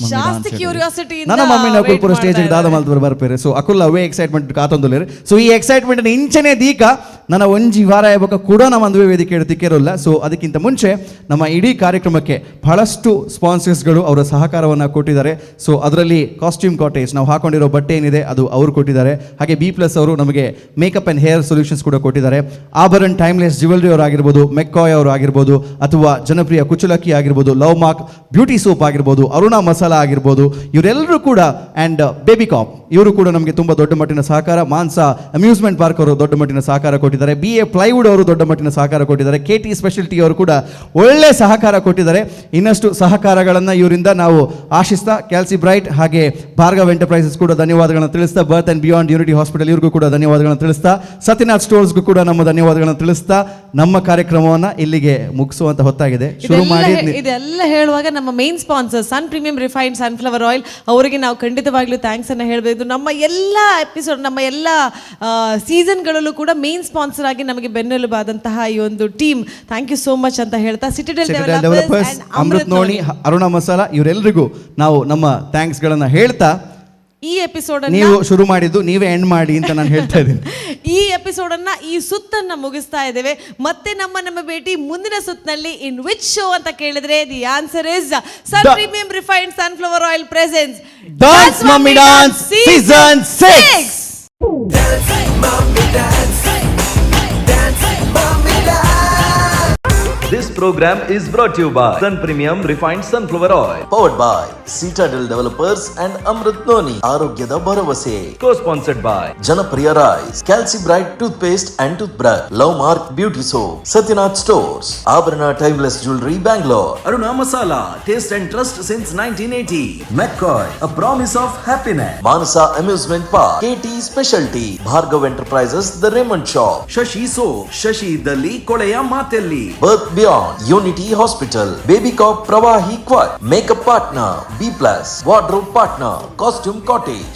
ನನ್ನ ಮಮ್ಮಿ ನಕುಲ್ ಪೂರ ಸ್ಟೇಜ್ ದಾದ ಮಲ್ಪರು ಬರ್ಪೇರೆ. ಸೊ ಅಕುಲ್ ಅವೇ ಎಕ್ಸೈಟ್ಮೆಂಟ್ ಕಾತೊಂದುಲೇರು. ಸೊ ಈ ಎಕ್ಸೈಟ್ಮೆಂಟ್ ಇಂಚನೆ ದೀಕ ನನ್ನ ಒಂಜಿ ವಾರ ಯಾವಾಗ ಕೂಡ ನಮ್ಮ ಮದುವೆ ವೇದಿಕೆ ಇರೋಲ್ಲ. ಸೊ ಅದಕ್ಕಿಂತ ಮುಂಚೆ ನಮ್ಮ ಇಡೀ ಕಾರ್ಯಕ್ರಮಕ್ಕೆ ಬಹಳಷ್ಟು ಸ್ಪಾನ್ಸರ್ಸ್ಗಳು ಅವರ ಸಹಕಾರವನ್ನು ಕೊಟ್ಟಿದ್ದಾರೆ. ಸೊ ಅದರಲ್ಲಿ ಕಾಸ್ಟ್ಯೂಮ್ ಕಾಟೇಜ್ ನಾವು ಹಾಕೊಂಡಿರೋ ಬಟ್ಟೆ ಏನಿದೆ ಅದು ಅವರು ಕೊಟ್ಟಿದ್ದಾರೆ. ಹಾಗೆ B+ ಅವರು ನಮಗೆ ಮೇಕಪ್ ಆ್ಯಂಡ್ ಹೇರ್ ಸೊಲ್ಯೂಷನ್ಸ್ ಕೂಡ ಕೊಟ್ಟಿದ್ದಾರೆ. ಆಭರಣ್ ಟೈಮ್ಲೆಸ್ ಜ್ಯುವೆಲ್ರಿ ಅವರು ಆಗಿರ್ಬೋದು, ಮೆಕ್ಕಾಯ್ ಅವರು ಆಗಿರ್ಬೋದು, ಅಥವಾ ಜನಪ್ರಿಯ ಕುಚಲಕ್ಕಿ ಆಗಿರ್ಬೋದು, ಲವ್ ಮಾರ್ಕ್ ಬ್ಯೂಟಿ ಸೋಪ್ ಆಗಿರ್ಬೋದು, ಅರುಣಾ ಮಸಾಲಾ ಆಗಿರ್ಬೋದು, ಇವರೆಲ್ಲರೂ ಕೂಡ ಆ್ಯಂಡ್ ಬೇಬಿ ಕಾಪ್ ಇವರು ಕೂಡ ನಮಗೆ ತುಂಬ ದೊಡ್ಡ ಮಟ್ಟಿನ ಸಹಕಾರ. ಮಾನ್ಸಾ ಅಮ್ಯೂಸ್ಮೆಂಟ್ ಪಾರ್ಕ್ ಅವರು ದೊಡ್ಡ ಮಟ್ಟಿನ ಸಹಕಾರ ಕೊಟ್ಟಿದ್ದಾರೆ. BA ಪ್ಲೈವುಡ್ ಅವರು ದೊಡ್ಡ ಮಟ್ಟಿನ ಸಹಕಾರ ಕೊಟ್ಟಿದ್ದಾರೆ. KT ಸ್ಪೆಷಾಲಿಟಿ ಅವರು ಕೂಡ ಒಳ್ಳೆ ಸಹಕಾರ ಕೊಟ್ಟಿದ್ದಾರೆ. ಇನ್ನಷ್ಟು ಸಹಕಾರಗಳನ್ನು ಇವರಿಂದ ನಾವು ಆಶಿಸ್ತಾ, ಕ್ಯಾಲ್ಸಿ ಬ್ರೈಟ್ ಹಾಗೆ ಭಾರ್ಗವ್ ಎಂಟರ್ಪ್ರೈಸಸ್ ಕೂಡ ಧನ್ಯವಾದಗಳನ್ನು ತಿಳಿಸ್ತಾ, ಬರ್ತ್ ಆ್ಯಂಡ್ ಬಿಯಾಂಡ್ ಯೂನಿಟಿ ಹಾಸ್ಪಿಟಲ್ ಇವ್ರಿಗೂ ಕೂಡ ಧನ್ಯವಾದಗಳನ್ನು ತಿಳಿಸ್ತಾ, ಸತ್ಯನಾಥ್ ಸ್ಟೋರ್ಸ್ಗೂ ಕೂಡ ನಮ್ಮ ಧನ್ಯವಾದಗಳನ್ನು ತಿಳಿಸ್ತಾ ನಮ್ಮ ಕಾರ್ಯಕ್ರಮವನ್ನು ಇಲ್ಲಿಗೆ ಮುಗಿಸುವಂತ ಹೊತ್ತಾಗಿದೆ. ಶುರು ಮಾಡಿ ಇದೆಲ್ಲ ಹೇಳುವಾಗ ನಮ್ಮ ಮೇನ್ ಸ್ಪಾನ್ಸರ್ ಸನ್ ಪ್ರೀಮಿಯಂ ರಿಫೈನ್ಡ್ ಸನ್ಫ್ಲವರ್ ಆಯಿಲ್ ಅವರಿಗೆ ನಾವು ಖಂಡಿತವಾಗ್ಲೂ ಥ್ಯಾಂಕ್ಸ್ ಅನ್ನು ಹೇಳಬೇಕು. ನಮ್ಮ ಎಲ್ಲ ಎಪಿಸೋಡ್, ನಮ್ಮ ಎಲ್ಲ ಸೀಸನ್ಗಳಲ್ಲೂ ಕೂಡ ಮೇನ್ ಸ್ಪಾನ್ಸರ್ ಆಗಿ ನಮಗೆ ಬೆನ್ನೆಲುಬಾದಂತಹ ಈ ಒಂದು team, thank you so much ಅಂತ ಹೇಳ್ತಾ, ಸಿಟಿಡೆಲ್ ಡೆವಲಪರ್ಸ್, ಅಮೃತ್ ನೋಣಿ, ಅರುಣಾ ಮಸಾಲಾ ಇವರೆಲ್ಲರಿಗೂ ನಾವು ನಮ್ಮ ಥ್ಯಾಂಕ್ಸ್ಗಳನ್ನು ಹೇಳ್ತಾ, ಈ ಎಪಿಸೋಡ್ ನೀವು ಶುರು ಮಾಡಿದ್ದು ನೀವೇ ಎಂಡ್ ಮಾಡಿ ಅಂತ ನಾನು ಹೇಳ್ತಾ ಇದ್ದೀನಿ. ಈ ಎಪಿಸೋಡ್ ಅನ್ನ, ಈ ಸುತ್ತನ್ನ ಮುಗಿಸ್ತಾ ಇದ್ದೇವೆ. ಮತ್ತೆ ನಮ್ಮ ಭೇಟಿ ಮುಂದಿನ ಸುತ್ತಿನಲ್ಲಿ ಇನ್ ವಿಚ್ ಶೋ ಅಂತ ಕೇಳಿದ್ರೆ the answer is sun premium refined sunflower oil presents dance mummy dance season 6. Dance, mommy, dance. Dance, mommy, dance. This program is brought to you by Sun Premium Refined Sunflower Oil. Powered by Citadel Developers and Amrit Noni. ಆರೋಗ್ಯದ ಭರವಸೆ. Co-sponsored by ಜನಪ್ರಿಯ rice, calci bright tooth paste and tooth brush, love mark beauty soap, Satyanath stores, Abharana timeless jewellery Bangalore, Aruna masala, taste and trust since 1980, McCoy, a promise of happiness, Manasa amusement park, KT speciality, Bhargav enterprises, the Raymond shop, Shashi soap, Shashi ಇದ್ದಲ್ಲಿ ಕೊಳೆಯ ಮಾತೆಲ್ಲಿ, birth beyond unity hospital, baby cop ಪ್ರವಾಹಿ quad, makeup partner B+, wardrobe partner costume cottage,